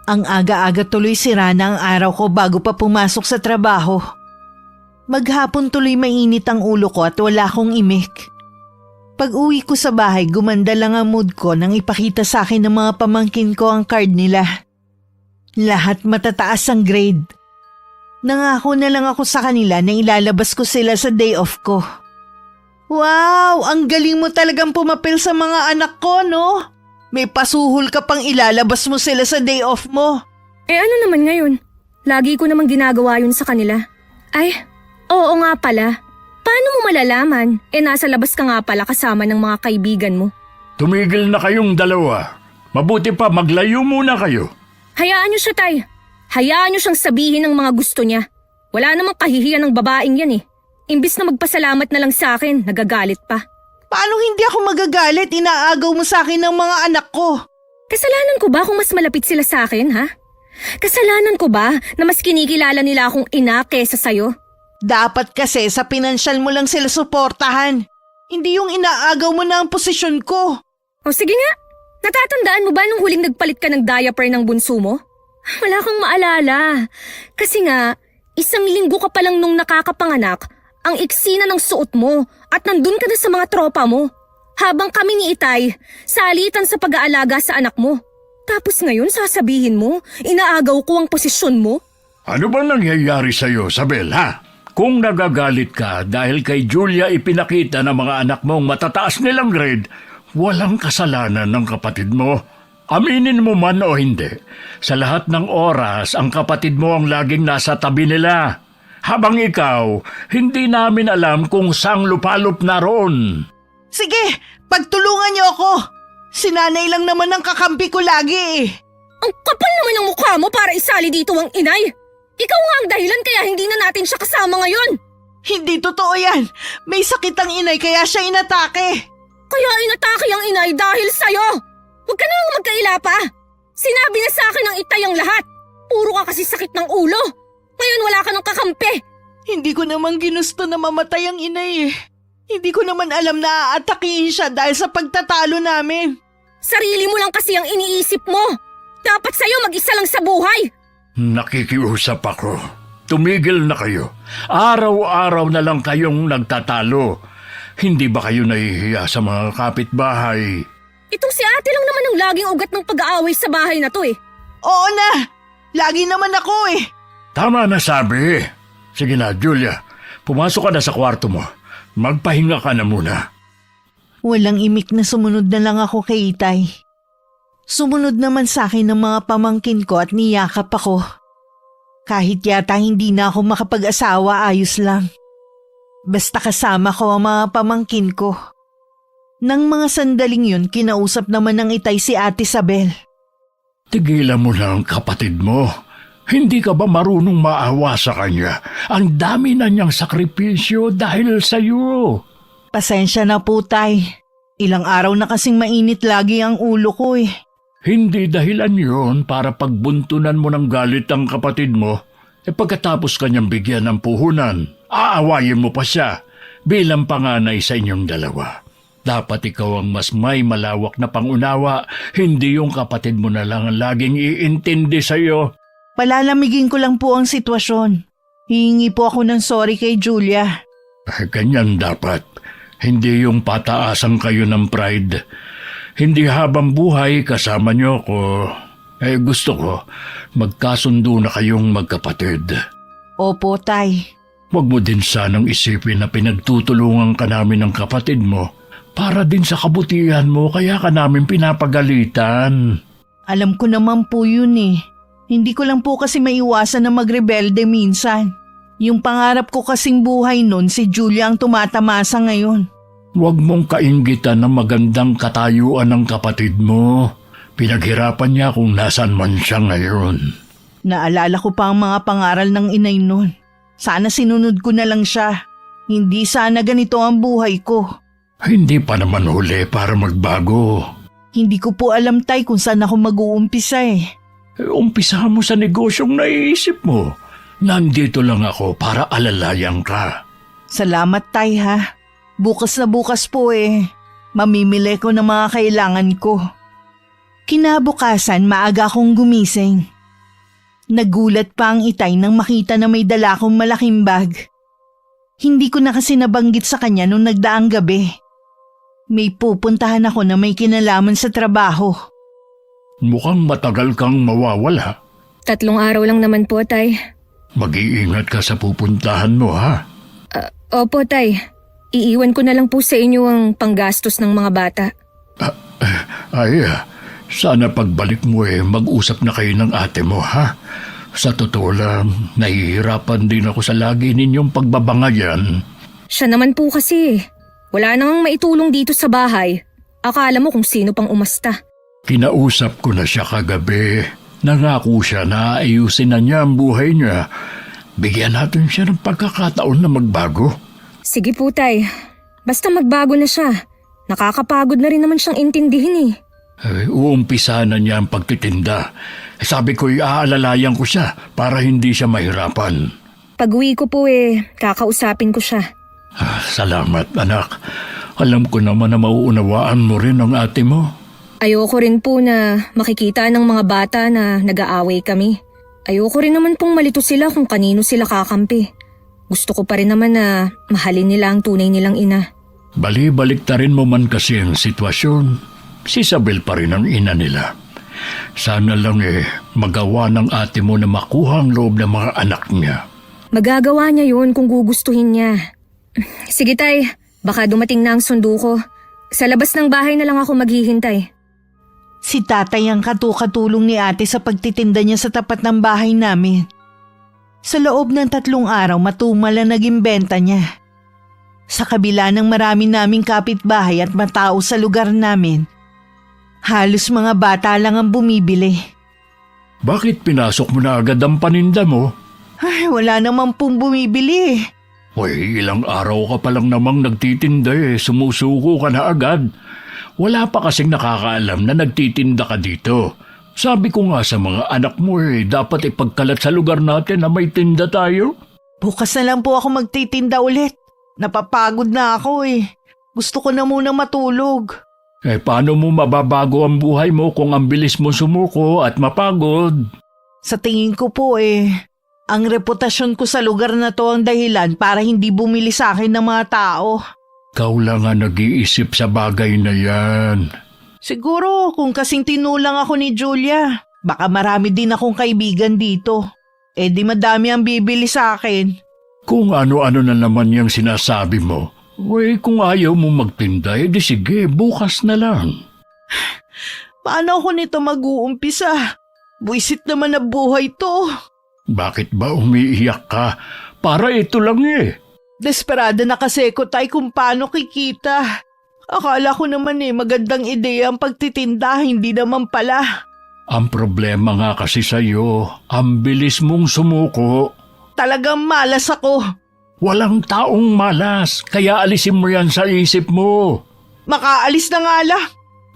Ang aga-aga tuloy sira na ang araw ko bago pa pumasok sa trabaho. Maghapon tuloy mainit ang ulo ko at wala akong imik. Pag-uwi ko sa bahay, gumanda lang ang mood ko nang ipakita sa akin ng mga pamangkin ko ang card nila. Lahat matataas ang grade. Nangako na lang ako sa kanila na ilalabas ko sila sa day off ko. Wow! Ang galing mo talagang pumapil sa mga anak ko, no? May pasuhol ka pang ilalabas mo sila sa day off mo. Ano naman ngayon? Lagi ko namang ginagawa yun sa kanila. Ay, oo nga pala. Paano mo malalaman? Nasa labas ka nga pala kasama ng mga kaibigan mo. Tumigil na kayong dalawa. Mabuti pa maglayo muna kayo. Hayaan niyo siya, Tay. Hayaan niyo siyang sabihin ng mga gusto niya. Wala namang kahihiyan ng babaeng yan eh. Imbis na magpasalamat na lang sa akin, nagagalit pa. Paano hindi ako magagalit? Inaagaw mo sa akin ng mga anak ko. Kasalanan ko ba kung mas malapit sila sa akin, ha? Kasalanan ko ba na mas kinikilala nila akong ina kesa sa'yo? Dapat kasi sa pinansyal mo lang sila suportahan. Hindi yung inaagaw mo na ang posisyon ko. O sige nga, natatandaan mo ba nung huling nagpalit ka ng diaper ng bunso mo? Wala kang maalala. Kasi nga, 1 linggo ka pa lang nung nakakapanganak, ang iksi na ng suot mo at nandun ka na sa mga tropa mo. Habang kami ni Itay, salitan sa pag-aalaga sa anak mo. Tapos ngayon sasabihin mo, inaagaw ko ang posisyon mo? Ano bang nangyayari sa'yo, Sabel, ha? Kung nagagalit ka dahil kay Julia ipinakita ng mga anak mong matataas nilang grade, walang kasalanan ng kapatid mo. Aminin mo man o hindi, sa lahat ng oras ang kapatid mo ang laging nasa tabi nila. Habang ikaw, hindi namin alam kung saang lupalop naroon. Sige, pagtulungan niyo ako. Si nanay lang naman ang kakampi ko lagi eh. Ang kapal naman ng mukha mo para isali dito ang inay. Ikaw nga ang dahilan kaya hindi na natin siya kasama ngayon. Hindi totoo yan. May sakit ang inay kaya siya inatake. Kaya inatake ang inay dahil sa'yo. Huwag ka nang magkaila pa. Sinabi na sa akin ng Itay ang lahat. Puro ka kasi sakit ng ulo. Ngayon wala ka ng kakampi. Hindi ko naman ginusto na mamatay ang inay eh. Hindi ko naman alam na aatakihin siya dahil sa pagtatalo namin. Sarili mo lang kasi ang iniisip mo. Dapat sa'yo mag-isa lang sa buhay. Nakikiusap ako. Tumigil na kayo. Araw-araw na lang kayong nagtatalo. Hindi ba kayo nahihiya sa mga kapitbahay? Itong si ate lang naman ang laging ugat ng pag-aaway sa bahay na to eh. Oo na. Lagi naman ako eh. Tama na sabi. Sige na, Julia. Pumasok ka na sa kwarto mo. Magpahinga ka na muna. Walang imik na sumunod na lang ako kay Itay. Sumunod naman sa akin ng mga pamangkin ko at niyakap ako. Kahit yata hindi na ako makapag-asawa, ayos lang. Basta kasama ko ang mga pamangkin ko. Nang mga sandaling yun, kinausap naman ng Itay si Ate Sabel. Tigilan mo na ang kapatid mo. Hindi ka ba marunong maawa sa kanya? Ang dami na niyang sakripisyo dahil sa'yo. Pasensya na po, Tay. Ilang araw na kasing mainit lagi ang ulo ko eh. Hindi dahilan yon para pagbuntunan mo ng galit ang kapatid mo. Pagkatapos kanyang bigyan ng puhunan, aawayin mo pa siya bilang panganay sa inyong dalawa. Dapat ikaw ang mas may malawak na pangunawa, hindi yung kapatid mo na lang ang laging iintindi sa'yo. Palalamigin ko lang po ang sitwasyon. Hihingi po ako ng sorry kay Julia. Ganyan dapat. Hindi yung pataasan kayo ng pride. Hindi habang buhay kasama niyo ko. Gusto ko, magkasundo na kayong magkapatid. Opo, Tay. Huwag mo din sanang isipin na pinagtutulungan ka namin ng kapatid mo para din sa kabutihan mo kaya ka namin pinapagalitan. Alam ko naman po yun eh. Hindi ko lang po kasi maiwasan na magrebelde minsan. Yung pangarap ko kasing buhay nun, si Julia ang tumatamasa ngayon. Huwag mong kainggitan ng magandang katayuan ng kapatid mo. Pinaghirapan niya kung nasaan man siya ngayon. Naalala ko pa ang mga pangaral ng inay nun. Sana sinunod ko na lang siya. Hindi sana ganito ang buhay ko. Hindi pa naman huli para magbago. Hindi ko po alam, Tay, kung saan ako mag-uumpisa eh. Umpisahan mo sa negosyong naiisip mo. Nandito lang ako para alalayan ka. Salamat, Tay, ha. Bukas na bukas po eh. Mamimili ko ng mga kailangan ko. Kinabukasan, maaga akong gumising. Nagulat pa ang Itay nang makita na may dala akong malaking bag. Hindi ko na kasi nabanggit sa kanya nung nagdaang gabi. May pupuntahan ako na may kinalaman sa trabaho. Mukhang matagal kang mawawala. 3 araw lang naman po, Tay. Mag-iingat ka sa pupuntahan mo, ha? Opo, Tay. Iiwan ko na lang po sa inyo ang panggastos ng mga bata. Sana pagbalik mo mag-usap na kayo ng ate mo, ha? Sa totoo lang, nahihirapan din ako sa lagi ninyong pagbabangayan. Siya naman po kasi. Wala namang maitulong dito sa bahay. Akala mo kung sino pang umasta. Kinausap ko na siya kagabi. Nangako siya na ayusin na niya ang buhay niya. Bigyan natin siya ng pagkakataon na magbago. Sige po, Tay. Basta magbago na siya. Nakakapagod na rin naman siyang intindihin Uumpisa na niya ang pagtitinda. Sabi ko'y aalalayan ko siya para hindi siya mahirapan. Pag-uwi ko po kakausapin ko siya. Salamat, anak. Alam ko naman na mauunawaan mo rin ang ate mo. Ayoko rin po na makikita ng mga bata na nag-aaway kami. Ayoko rin naman pong malito sila kung kanino sila kakampi. Gusto ko pa rin naman na mahalin nila ang tunay nilang ina. Bali-baliktarin mo man kasi ang sitwasyon. Si Isabel pa rin ang ina nila. Sana lang magawa ng ate mo na makuha ang loob ng mga anak niya. Magagawa niya yun kung gugustuhin niya. Sige, Tay. Baka dumating na ang sundo ko. Sa labas ng bahay na lang ako maghihintay. Si tatay ang katukatulong ni ate sa pagtitinda niya sa tapat ng bahay namin. Sa loob ng 3 araw matumal ang naging benta niya. Sa kabila ng marami naming kapitbahay at matao sa lugar namin, halos mga bata lang ang bumibili. Bakit pinasok mo na agad ang paninda mo? Ay, wala naman pong bumibili. Hoy, ilang araw ka pa lang namang nagtitinda sumusuko ka na agad. Wala pa kasing nakakaalam na nagtitinda ka dito. Sabi ko nga sa mga anak mo dapat ipagkalat sa lugar natin na may tinda tayo. Bukas na lang po ako magtitinda ulit. Napapagod na ako Gusto ko na muna matulog. Paano mo mababago ang buhay mo kung ang bilis mo sumuko at mapagod? Sa tingin ko po ang reputasyon ko sa lugar na to ang dahilan para hindi bumili sa akin ng mga tao. Ikaw lang ang nag-iisip sa bagay na yan. Siguro kung kasing tinulang ako ni Julia, baka marami din akong kaibigan dito. Di madami ang bibili sa akin. Kung ano-ano na naman yung sinasabi mo, kung ayaw mo magtinda, di sige, bukas na lang. Paano ako nito mag-uumpisa? Buisit naman na buhay to. Bakit ba umiiyak ka? Para ito lang Desperada na kasi ko tay kung paano kikita. Akala ko naman magandang ideya ang pagtitinda, hindi naman pala. Ang problema nga kasi sa'yo, ang bilis mong sumuko. Talagang malas ako. Walang taong malas, kaya alisin mo yan sa isip mo. Makaalis na nga lang.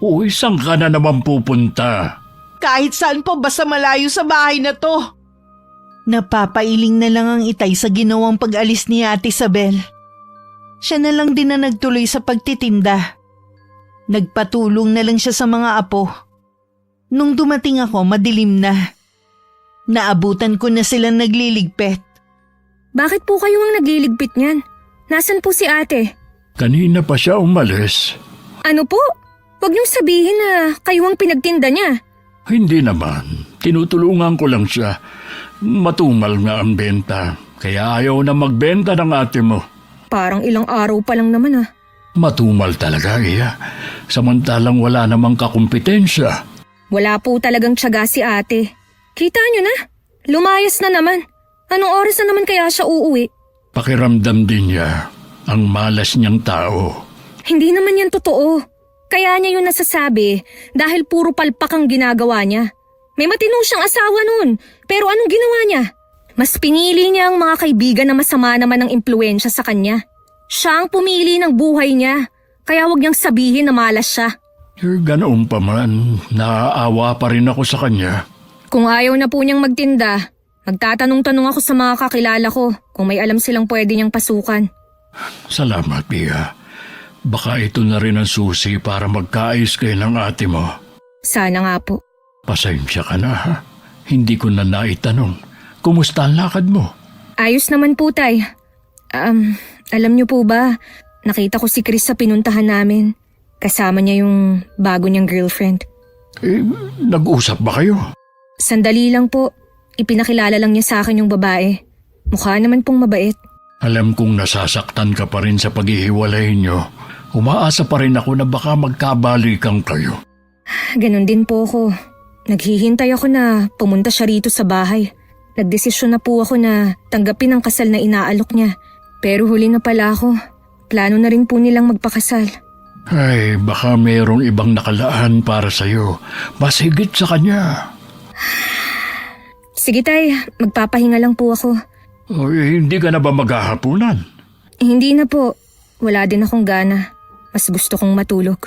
Uy, saan ka na naman pupunta? Kahit saan po, basta malayo sa bahay na to. Napapailing na lang ang itay sa ginawang pag-alis ni Ate Isabel. Siya na lang din na nagtuloy sa pagtitinda. Nagpatulong na lang siya sa mga apo. Nung dumating ako, madilim na. Naabutan ko na silang nagliligpit. Bakit po kayo ang nagliligpit niyan? Nasaan po si ate? Kanina pa siya umalis. Ano po? Huwag niyong sabihin na kayo ang pinagtinda niya. Hindi naman. Tinutulungan ko lang siya. Matumal nga ang benta. Kaya ayaw na magbenta ng ate mo. Parang ilang araw pa lang naman Matumal talaga Samantalang wala namang kakumpetensya. Wala po talagang tiyaga si ate. Kita niyo na. Lumayas na naman. Anong oras na naman kaya siya uuwi? Pakiramdam din niya ang malas niyang tao. Hindi naman yan totoo. Kaya niya yun nasasabi dahil puro palpak ang ginagawa niya. May matino siyang asawa nun, pero anong ginawa niya? Mas pinili niya ang mga kaibigan na masama naman ng impluensya sa kanya. Siya ang pumili ng buhay niya, kaya wag niyang sabihin na malas siya. Ganoon pa man, naaawa pa rin ako sa kanya. Kung ayaw na po niyang magtinda, magtatanong-tanong ako sa mga kakilala ko kung may alam silang pwede niyang pasukan. Salamat, Pia. Baka ito na rin ang susi para magkaayos kayo ng ate mo. Sana nga po. Pasensya ka na Hindi ko na naitanong. Kumusta ang lakad mo? Ayos naman po, Tay. Alam niyo po ba, nakita ko si Chris sa pinuntahan namin. Kasama niya yung bago niyang girlfriend. Nag-usap ba kayo? Sandali lang po. Ipinakilala lang niya sa akin yung babae. Mukha naman pong mabait. Alam kong nasasaktan ka pa rin sa paghihiwalay niyo. Umaasa pa rin ako na baka magkabalikan kayo. Ganon din po ako. Naghihintay ako na pumunta siya rito sa bahay. Nagdesisyon na po ako na tanggapin ang kasal na inaalok niya. Pero huli na pala ako. Plano na rin po nilang magpakasal. Ay, baka mayroong ibang nakalaan para sa'yo. Mas higit sa kanya. Sige tay, magpapahinga lang po ako. Hindi ka na ba maghahapunan? Hindi na po. Wala din akong gana. Mas gusto kong matulog.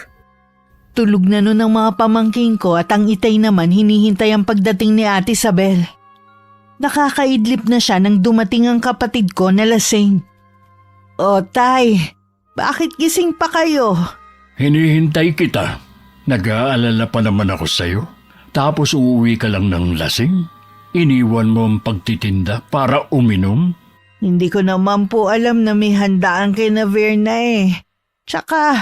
Tulog na nun ang mga pamangking ko at ang itay naman hinihintay ang pagdating ni Ate Isabel. Nakakaidlip na siya nang dumating ang kapatid ko na lasing. O tay, bakit gising pa kayo? Hinihintay kita. Nag-aalala pa naman ako sa'yo. Tapos uuwi ka lang ng lasing? Iniwan mo ang pagtitinda para uminom? Hindi ko naman po alam na may handaan kay na Verna eh. Tsaka,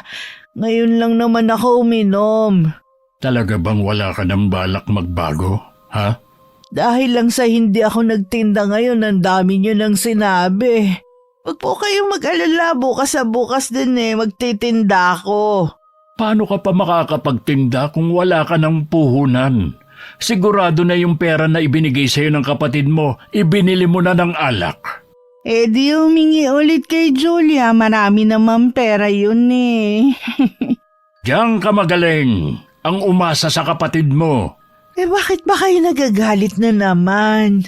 ngayon lang naman ako uminom. Talaga bang wala ka ng balak magbago, ha? Dahil lang sa hindi ako nagtinda ngayon, ang dami niyo nang sinabi. Huwag po kayong mag-alala, bukas sa bukas din magtitinda ako. Paano ka pa makakapagtinda kung wala ka ng puhunan? Sigurado na yung pera na ibinigay sa'yo ng kapatid mo, ibinili mo na ng alak. Di humingi ulit kay Julia, marami naman pera yun eh. Diyan ka magaling, ang umasa sa kapatid mo. Bakit ba kayo nagagalit na naman?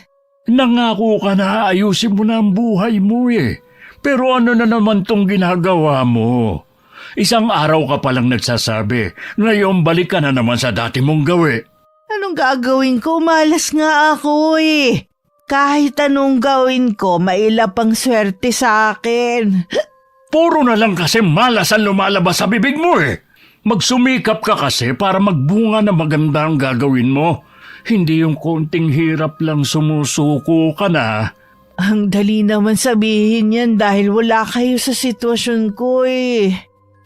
Nangako ka na ayusin mo na ang buhay mo eh. Pero ano na naman tong ginagawa mo? Isang araw ka palang nagsasabi, ngayon balik ka na naman sa dati mong gawi. Anong gagawin ko? Malas nga ako eh. Kahit anong gawin ko, mailap ang swerte sa akin. Puro na lang kasi malas ang lumalabas sa bibig mo eh. Magsumikap ka kasi para magbunga na maganda ang gagawin mo. Hindi yung konting hirap lang sumusuko ka na. Ang dali naman sabihin yan dahil wala kayo sa sitwasyon ko eh.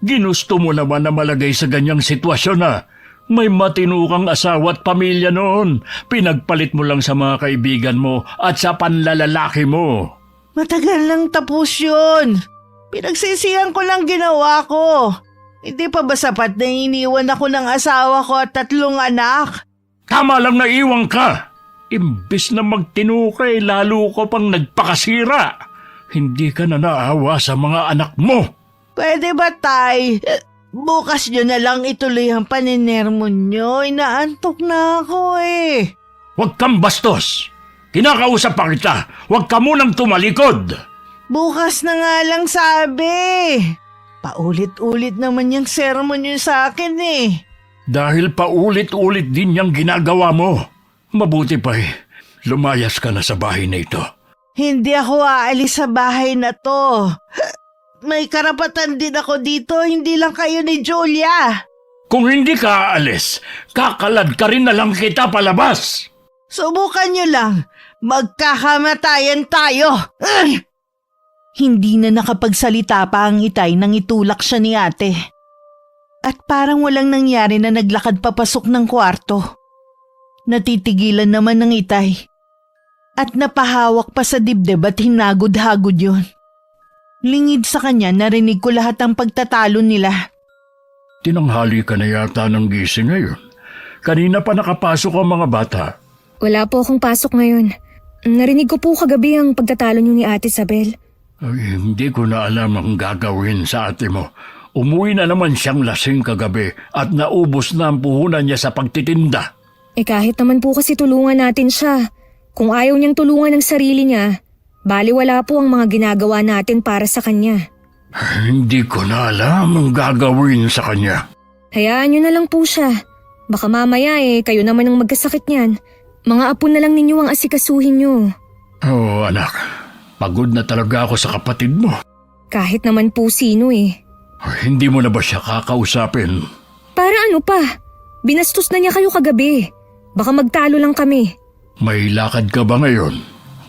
Ginusto mo naman na malagay sa ganyang sitwasyon na. May matinukang asawa at pamilya noon. Pinagpalit mo lang sa mga kaibigan mo at sa panlalalaki mo. Matagal nang tapos yun. Pinagsisihan ko lang ginawa ko. Hindi pa ba sapat na iniwan ako ng asawa ko at 3 anak? Tama lang na iwan ka. Imbis na magtinukay, lalo ko pang nagpakasira. Hindi ka na naawa sa mga anak mo. Pwede ba, tay? Bukas nyo na lang ituloy ang paninermon nyo. Inaantok na ako eh. Huwag kang bastos. Kinakausap pa kita. Huwag ka munang tumalikod. Bukas na nga lang sabi. Paulit-ulit naman yung sermon nyo sa akin eh. Dahil paulit-ulit din yung ginagawa mo. Mabuti pa lumayas ka na sa bahay na ito. Hindi ako aalis sa bahay na to. May karapatan din ako dito, hindi lang kayo ni Julia. Kung hindi ka aalis, kakalad ka rin na lang kita palabas. Subukan nyo lang. Magkakamatayan tayo. Hindi na nakapagsalita pa ang itay nang itulak siya ni ate. At parang walang nangyari na naglakad papasok ng kwarto. Natitigilan naman ng itay. At napahawak pa sa dibdib at hinagod-hagod yun. Lingid sa kanya narinig ko lahat ng pagtatalo nila. Tinanghali ka na yata ng gising ngayon. Kanina pa nakapasok ang mga bata. Wala po akong pasok ngayon. Narinig ko po kagabi ang pagtatalo niyo ni Ate Isabel. Ay, hindi ko na alam ang gagawin sa ate mo. Umuwi na naman siyang lasing kagabi at naubos na ang puhunan niya sa pagtitinda. Kahit naman po kasi tulungan natin siya. Kung ayaw niyang tulungan ng sarili niya, baliwala po ang mga ginagawa natin para sa kanya. Hindi ko na alam ang gagawin sa kanya. Hayaan niyo na lang po siya. Baka mamaya kayo naman ang magkasakit niyan. Mga apo na lang ninyo ang asikasuhin niyo. Oo, anak. Pagod na talaga ako sa kapatid mo. Kahit naman po sino Hindi mo na ba siya kakausapin? Para ano pa? Binastos na niya kayo kagabi. Baka magtalo lang kami. May lakad ka ba ngayon?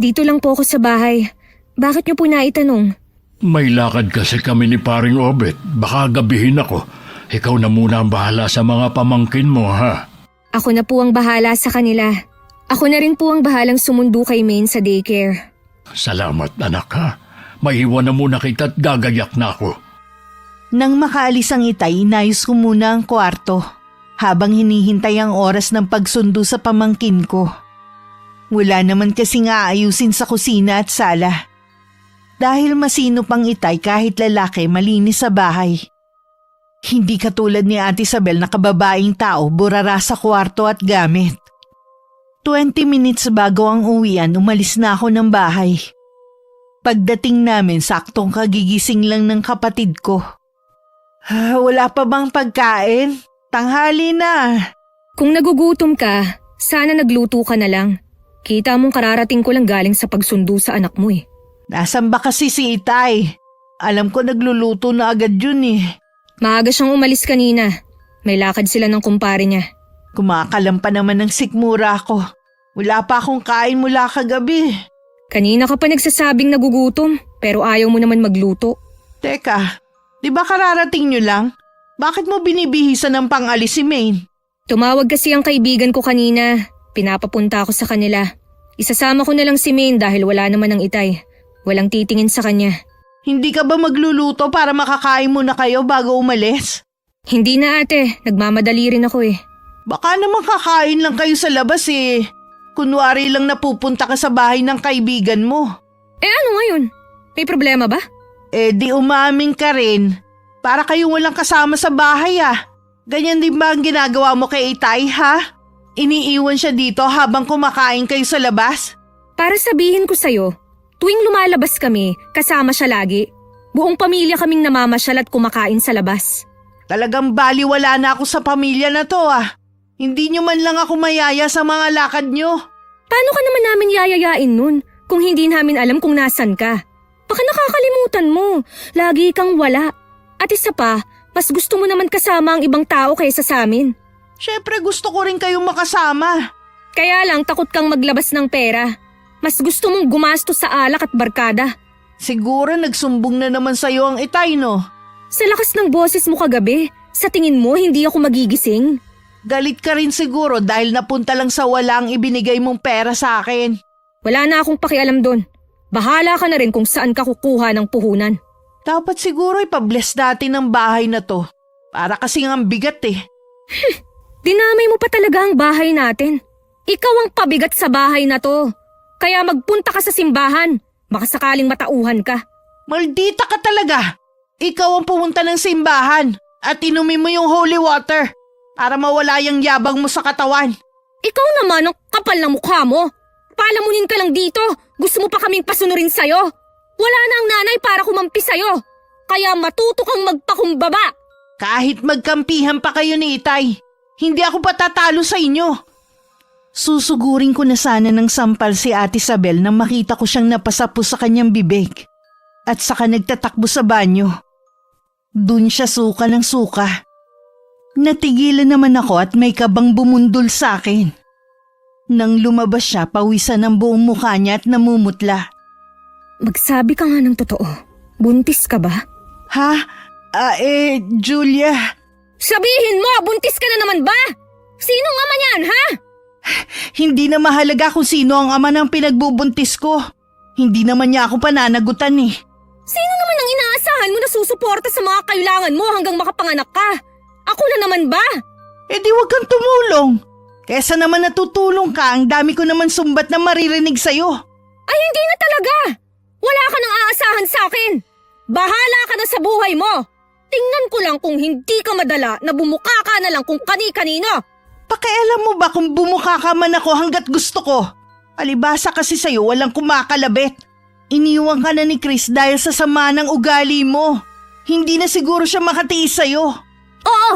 Dito lang po ako sa bahay. Bakit niyo po naitanong? May lakad kasi kami ni Paring Obet. Baka gabihin ako. Ikaw na muna ang bahala sa mga pamangkin mo, ha? Ako na po ang bahala sa kanila. Ako na rin po ang bahalang sumundo kay Maine sa daycare. Salamat, anak, ha? Maiwan na muna kita at gagayak na ako. Nang makaalis ang itay, inayos ko muna ang kwarto habang hinihintay ang oras ng pagsundo sa pamangkin ko. Wala naman kasing aayusin sa kusina at sala. Dahil masino pang itay kahit lalaki malinis sa bahay. Hindi katulad ni Ate Isabel na kababaing tao burara sa kwarto at gamit. 20 minutes bago ang uwian, umalis na ako ng bahay. Pagdating namin, saktong kagigising lang ng kapatid ko. Wala pa bang pagkain? Tanghali na. Kung nagugutom ka, sana nagluto ka na lang. Kita mong kararating ko lang galing sa pagsundo sa anak mo eh. Nasaan ba kasi si Itay? Alam ko nagluluto na agad yun eh. Maaga siyang umalis kanina. May lakad sila ng kumpare niya. Kumakalam pa naman ng sikmura ko. Wala pa akong kain mula kagabi. Kanina ka pa nagsasabing nagugutom, pero ayaw mo naman magluto. Teka, di ba kararating nyo lang? Bakit mo binibihisan ng pang-alis si Maine? Tumawag kasi ang kaibigan ko kanina. Pinapapunta ako sa kanila. Isasama ko na lang si Maine dahil wala naman ang Itay. Walang titingin sa kanya. Hindi ka ba magluluto para makakain muna kayo bago umalis? Hindi na ate, nagmamadali rin ako eh. Baka naman kakain lang kayo sa labas eh. Kunwari lang napupunta ka sa bahay ng kaibigan mo. Eh ano ngayon? May problema ba? Eh di umamin ka rin. Para kayong walang kasama sa bahay ah. Ganyan din ba ang ginagawa mo kay Itay ha? Iniiwan siya dito habang kumakain kayo sa labas? Para sabihin ko sa'yo, tuwing lumalabas kami, kasama siya lagi. Buong pamilya kaming namamasyal at kumakain sa labas. Talagang baliwala na ako sa pamilya na to ah. Hindi nyo man lang ako mayaya sa mga lakad nyo. Paano ka naman namin yayayain nun kung hindi namin alam kung nasan ka? Baka nakakalimutan mo, lagi kang wala. At isa pa, mas gusto mo naman kasama ang ibang tao kaysa sa amin. Syempre gusto ko rin kayong makasama. Kaya lang takot kang maglabas ng pera. Mas gusto mong gumasto sa alak at barkada. Siguro nagsumbong na naman sa'yo ang Itay no? Sa lakas ng boses mo kagabi, sa tingin mo hindi ako magigising? Galit ka rin siguro dahil napunta lang sa wala ang ibinigay mong pera sa akin. Wala na akong pakialam doon. Bahala ka na rin kung saan ka kukuha ng puhunan. Dapat siguro ipabless natin ang bahay na to. Para kasing ang bigat eh. Dinamay mo pa talaga ang bahay natin. Ikaw ang pabigat sa bahay na to. Kaya magpunta ka sa simbahan. Baka sakaling matauhan ka. Maldita ka talaga. Ikaw ang pumunta ng simbahan at inumin mo yung holy water para mawala yung yabang mo sa katawan. Ikaw naman ang kapal ng mukha mo. Palamunin ka lang dito. Gusto mo pa kaming pasunurin sa'yo. Wala na ang nanay para kumampi sa'yo. Kaya matuto kang magpakumbaba. Kahit magkampihan pa kayo ni Itay, hindi ako patatalo sa inyo. Susugurin ko na sana ng sampal si Ate Isabel nang makita ko siyang napasapo sa kanyang bibig. At saka nagtatakbo sa banyo. Dun siya suka ng suka. Natigilan naman ako at may kabang bumundol sa akin. Nang lumabas siya, pawisan ang buong mukha niya at namumutla. Magsabi ka nga ng totoo. Buntis ka ba? Ha? Julia. Sabihin mo, buntis ka na naman ba? Sinong ama niyan, ha? Hindi na mahalaga kung sino ang ama ng pinagbubuntis ko. Hindi naman niya ako pananagutan eh. Sino naman ang inaasahan mo na susuporta sa mga kailangan mo hanggang makapanganak ka? Ako na naman ba? Eh di wag kang tumulong. Kesa naman natutulong ka, ang dami ko naman sumbat na maririnig sa'yo. Ay hindi na talaga. Wala ka nang aasahan sa akin. Bahala ka na sa buhay mo. Tingnan ko lang kung hindi ka madala na bumuka ka na lang kung kani-kanino. Pakialam mo ba kung bumuka ka man ako hanggat gusto ko? Alibasa kasi sa'yo walang kumakalabit. Iniwan ka na ni Chris dahil sa sama ng ugali mo. Hindi na siguro siya makatiis sa'yo. Oo,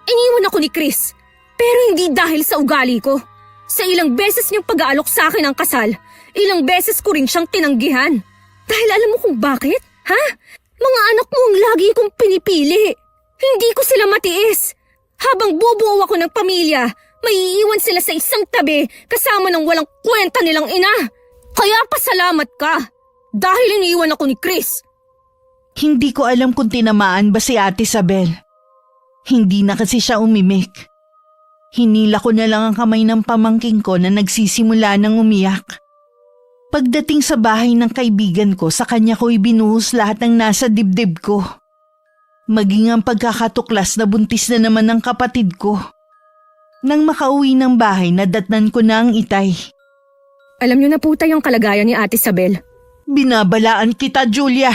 iniwan ako ni Chris. Pero hindi dahil sa ugali ko. Sa ilang beses niyang pag-aalok sa akin ng kasal, ilang beses ko rin siyang tinanggihan. Dahil alam mo kung bakit? Ha? Mga anak mo ang lagi kong pinipili. Hindi ko sila matiis. Habang bubuo ako ng pamilya, may iiwan sila sa isang tabi kasama ng walang kwenta nilang ina. Kaya pasalamat ka. Dahil iniiwan ako ni Chris. Hindi ko alam kung tinamaan ba si Ate Isabel. Hindi na kasi siya umimik. Hinila ko na lang ang kamay ng pamangking ko na nagsisimula ng umiyak. Pagdating sa bahay ng kaibigan ko, sa kanya ko ibinuhos lahat ng nasa dibdib ko. Maging ang pagkakatuklas na buntis na naman ng kapatid ko. Nang makauwi ng bahay, nadatnan ko na ang Itay. Alam niyo na po tayong kalagayan ni Ate Isabel. Binabalaan kita, Julia.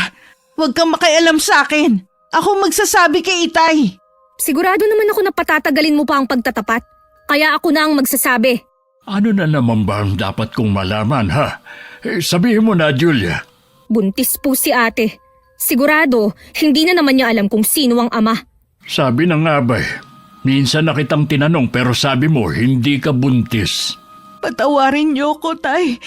Huwag kang makialam sa akin. Ako magsasabi kay Itay. Sigurado naman ako na patatagalin mo pa ang pagtatapat. Kaya ako na ang magsasabi. Ano na naman ba ang dapat kong malaman, ha? Sabihin mo na, Julia. Buntis po si ate. Sigurado, hindi na naman niya alam kung sino ang ama. Sabi na nga ba minsan na kitang tinanong pero sabi mo hindi ka buntis. Patawarin niyo ko, Tay.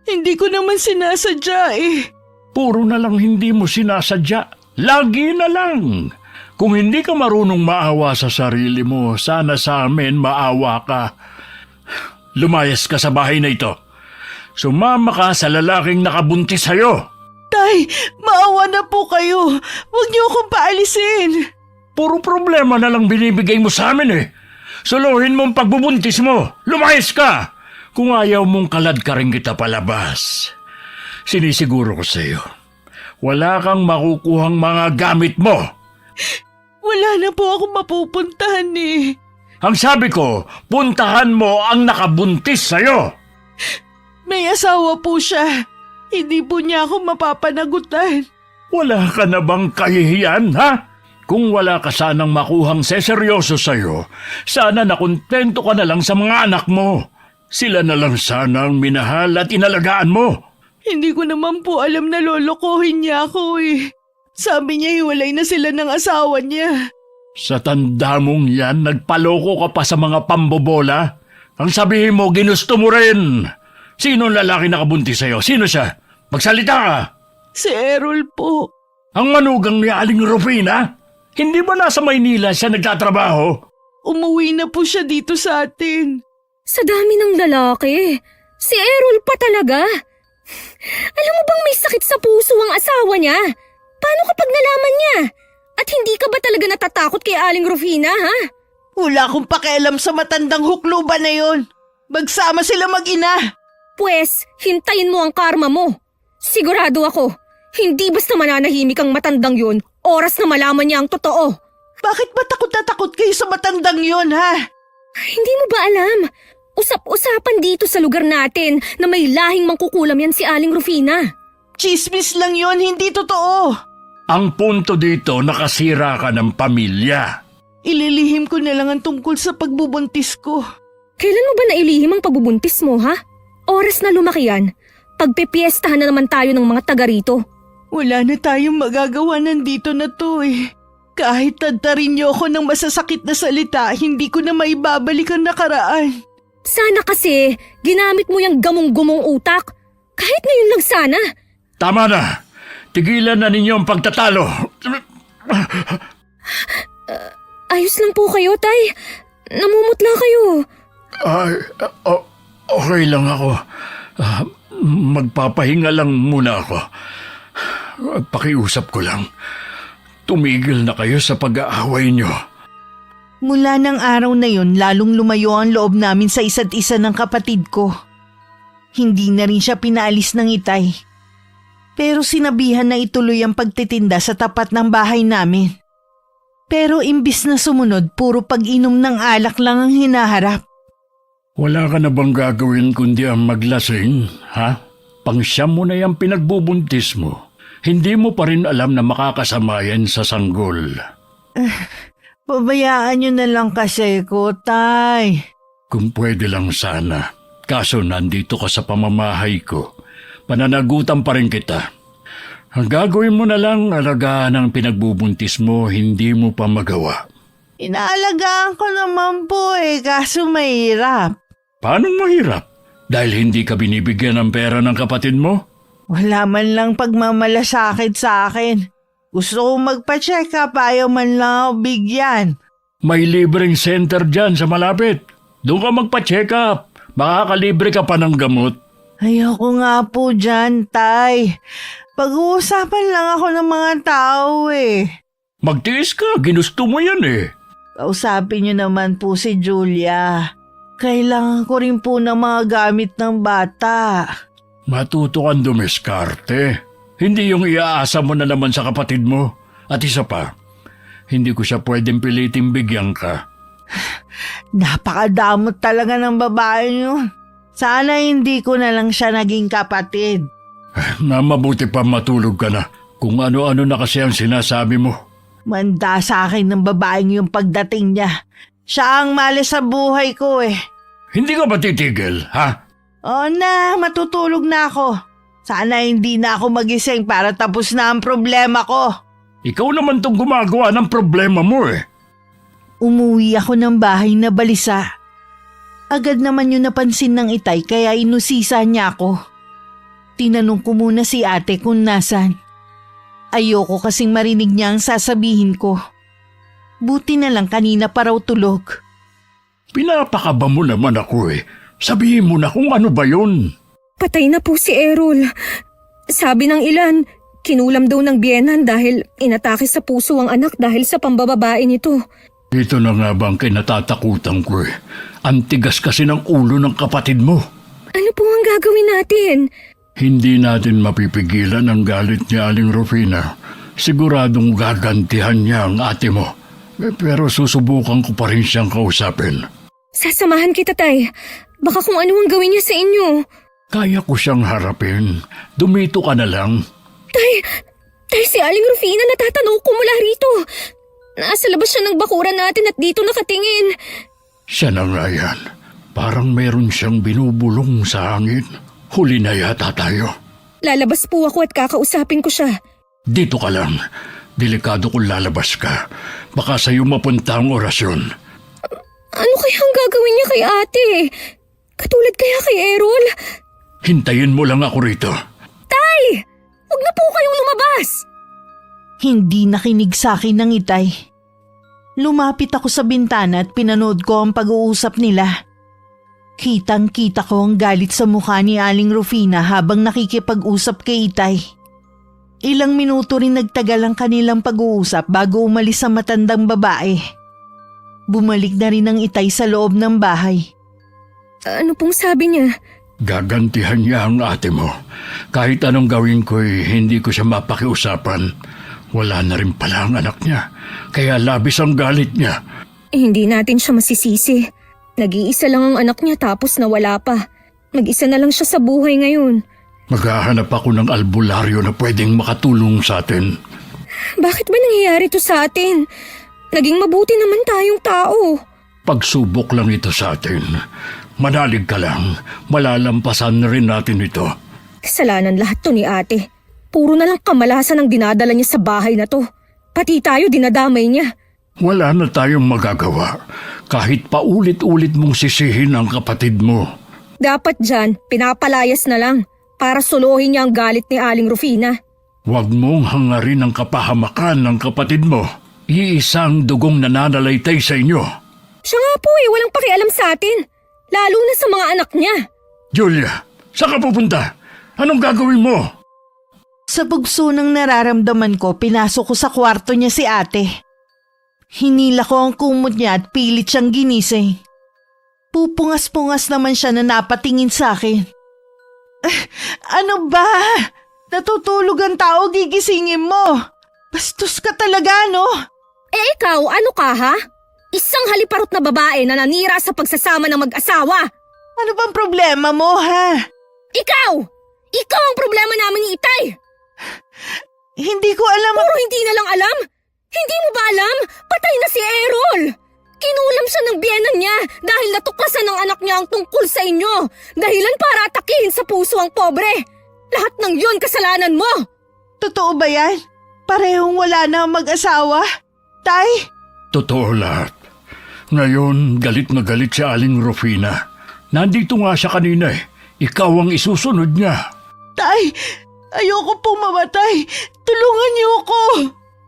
Hindi ko naman sinasadya eh. Puro na lang hindi mo sinasadya. Lagi na lang. Kung hindi ka marunong maawa sa sarili mo, sana sa amin maawa ka. Lumayas ka sa bahay na ito. Sumama ka sa lalaking nakabuntis sa'yo. Tay, maawa na po kayo. Huwag niyo akong paalisin. Puro problema na lang binibigay mo sa amin eh. Suluhin mo ang pagbubuntis mo. Lumayas ka! Kung ayaw mong kalad ka rin kita palabas. Sinisiguro ko sa iyo, wala kang makukuhang mga gamit mo. Wala na po akong mapupuntahan eh. Ang sabi ko, puntahan mo ang nakabuntis sa'yo. May asawa po siya. Hindi po niya ako mapapanagutan. Wala ka na bang kahihiyan, ha? Kung wala ka sanang makuhang seseryoso sa'yo, sana nakontento ka na lang sa mga anak mo. Sila na lang sana ang minahal at inalagaan mo. Hindi ko naman po alam na lolokohin niya ako eh. Sabi niya hiwalay na sila ng asawa niya. Sa tanda mong yan, nagpaloko ka pa sa mga pambobola? Ang sabihin mo, ginusto mo rin. Sino ang lalaki nakabuntis sa'yo? Sino siya? Magsalita ka! Si Errol po. Ang manugang ni Aling Rufina? Hindi ba nasa Maynila siya nagtatrabaho? Umuwi na po siya dito sa atin. Sa dami ng lalaki, si Errol pa talaga. Alam mo bang may sakit sa puso ang asawa niya? Paano kapag nalaman niya? At hindi ka ba talaga natatakot kay Aling Rufina, ha? Wala akong pakialam sa matandang hukluban na yon. Magsama sila mag-ina. Pwes, hintayin mo ang karma mo. Sigurado ako, hindi basta mananahimik ang matandang yun, oras na malaman niya ang totoo. Bakit ba takot na takot kayo sa matandang yon, ha? Hindi mo ba alam? Usap-usapan dito sa lugar natin na may lahing mangkukulam yan si Aling Rufina. Chismis lang yon, hindi totoo. Ang punto dito, nakasira ka ng pamilya. Ililihim ko na lang ang tungkol sa pagbubuntis ko. Kailan mo ba nailihim ang pagbubuntis mo, ha? Oras na lumaki yan, pagpipiestahan na naman tayo ng mga taga rito. Wala na tayong magagawa nandito na to eh. Kahit tadtarin niyo ako ng masasakit na salita, hindi ko na maibabalik ang nakaraan. Sana kasi ginamit mo yung gamong-gumong utak. Kahit ngayon lang sana. Tama na! Tigilan na ninyo ang pagtatalo. Ayos lang po kayo, Tay. Namumutla kayo. Ay, okay lang ako. Magpapahinga lang muna ako. Pakiusap ko lang. Tumigil na kayo sa pag-aaway niyo. Mula ng araw na yon, lalong lumayo ang loob namin sa isa't isa ng kapatid ko. Hindi na rin siya pinaalis ng Itay. Pero sinabihan na ituloy ang pagtitinda sa tapat ng bahay namin. Pero imbis na sumunod, puro pag-inom ng alak lang ang hinaharap. Wala ka na bang gagawin kundi ang maglasing, ha? Pangsyam mo na yung pinagbubuntis mo. Hindi mo pa rin alam na makakasama yan sa sanggol. Pabayaan niyo na lang kasi ko, Tay. Kung pwede lang sana. Kaso nandito ka sa pamamahay ko. Pananagutan pa rin kita. Ang gagawin mo na lang, alagaan ang pinagbubuntis mo, hindi mo pa magawa. Inaalagaan ko naman po kaso mahirap. Paano mahirap? Dahil hindi ka binibigyan ng pera ng kapatid mo? Wala man lang pagmamalasakit sa akin. Gusto ko magpa-check up, ayaw man lang ako bigyan. May libreng center dyan sa malapit. Doon ka magpa-check up. Makakalibre ka pa ng gamot. Ayoko nga po dyan, Tay. Pag-uusapan lang ako ng mga tao Magtiis ka, ginusto mo yan Kausapin niyo naman po si Julia. Kailangan ko rin po ng mga gamit ng bata. Matuto kang dumiskarte. Hindi yung iaasa mo na naman sa kapatid mo. At isa pa, hindi ko siya pwedeng piliting bigyan ka. Napakadamot talaga ng babae niyo. Sana hindi ko na lang siya naging kapatid. Na mabuti pa matulog ka na. Kung ano-ano na kasi ang sinasabi mo. Manda sa akin ng babaeng yung pagdating niya. Siya ang mali sa buhay ko Hindi ka ba titigil, ha? Oo na, matutulog na ako. Sana hindi na ako magising para tapos na ang problema ko. Ikaw naman tong gumagawa ng problema mo eh. Umuwi ako ng bahay na balisa. Agad naman yun napansin ng itay kaya inusisa niya ako. Tinanong ko muna si ate kung nasan. Ayoko kasing marinig niya ang sasabihin ko. Buti na lang kanina pa raw tulog. Pinapakaba mo naman ako eh. Sabihin mo na kung ano ba yun. Patay na po si Errol. Sabi ng ilan, kinulam daw ng biyenan dahil inatake sa puso ang anak dahil sa pambababae nito. Ito na nga ba ang kinatatakutan ko eh. Ang tigas kasi ng ulo ng kapatid mo. Ano po ang gagawin natin? Hindi natin mapipigilan ang galit ni Aling Rufina. Siguradong gagantihan niya ang ate mo. Pero susubukan ko pa rin siyang kausapin. Sasamahan kita, Tay. Baka kung ano ang gawin niya sa inyo. Kaya ko siyang harapin. Dumito ka na lang. Tay, si Aling Rufina natatanaw ko mula rito. Nasa labas siya ng bakuran natin at dito nakatingin. Siya na nga yan. Parang meron siyang binubulong sa hangin. Huli na yata tayo. Lalabas po ako at kakausapin ko siya. Dito ka lang. Delikado kung lalabas ka. Baka sa'yo mapunta ang orasyon. Ano kaya ang gagawin niya kay ate? Katulad kaya kay Errol? Hintayin mo lang ako rito. Tay! Huwag na po kayong lumabas! Hindi nakinig sa akin ng itay. Lumapit ako sa bintana at pinanood ko ang pag-uusap nila. Kitang-kita ko ang galit sa mukha ni Aling Rufina habang nakikipag-usap kay itay. Ilang minuto rin nagtagal ang kanilang pag-uusap bago umalis ang matandang babae. Bumalik na rin ang itay sa loob ng bahay. Ano pong sabi niya? Gagantihan niya ang ate mo. Kahit anong gawin ko'y hindi ko siya mapakiusapan. Wala na rin pala ang anak niya. Kaya labis ang galit niya. Hindi natin siya masisisi. Nag-iisa lang ang anak niya tapos nawala pa. Mag-isa na lang siya sa buhay ngayon. Maghahanap ako ng albularyo na pwedeng makatulong sa atin. Bakit ba nangyayari to sa atin? Naging mabuti naman tayong tao. Pagsubok lang ito sa atin. Manalig ka lang. Malalampasan rin natin ito. Kasalanan lahat to ni ate. Puro na lang kamalasan ang dinadala niya sa bahay na to. Pati tayo dinadamay niya. Wala na tayong magagawa. Kahit paulit-ulit mong sisihin ang kapatid mo. Dapat dyan, pinapalayas na lang para suluhin niya ang galit ni Aling Rufina. Huwag mong hangarin ang kapahamakan ng kapatid mo. Iisang dugong nananalaytay sa inyo. Siya nga po walang pakialam sa atin. Lalo na sa mga anak niya. Julia, saan ka pupunta? Anong gagawin mo? Sa bugso ng nararamdaman ko, pinasok ko sa kwarto niya si ate. Hinila ko ang kumot niya at pilit siyang ginising. Pupungas-pungas naman siya na napatingin sa akin. Ano ba? Natutulog ang tao, gigisingin mo. Bastos ka talaga, no? Ikaw, ano ka ha? Isang haliparot na babae na nanira sa pagsasama ng mag-asawa. Ano bang problema mo, ha? Ikaw! Ikaw ang problema namin ni Itay! Hindi ko alam. Puro hindi na lang alam? Hindi mo ba alam? Patay na si Errol! Kinulam siya ng biyenan niya dahil natuklasan ng anak niya ang tungkol sa inyo. Dahilan para atakihin sa puso ang pobre. Lahat ng yon kasalanan mo! Totoo ba yan? Parehong wala na ang mag-asawa? Tay? Totoo lahat. Ngayon, galit na galit si Aling Rufina. Nandito nga siya kanina eh. Ikaw ang isusunod niya. Tay, ayoko pong mamatay. Tulungan niyo ako.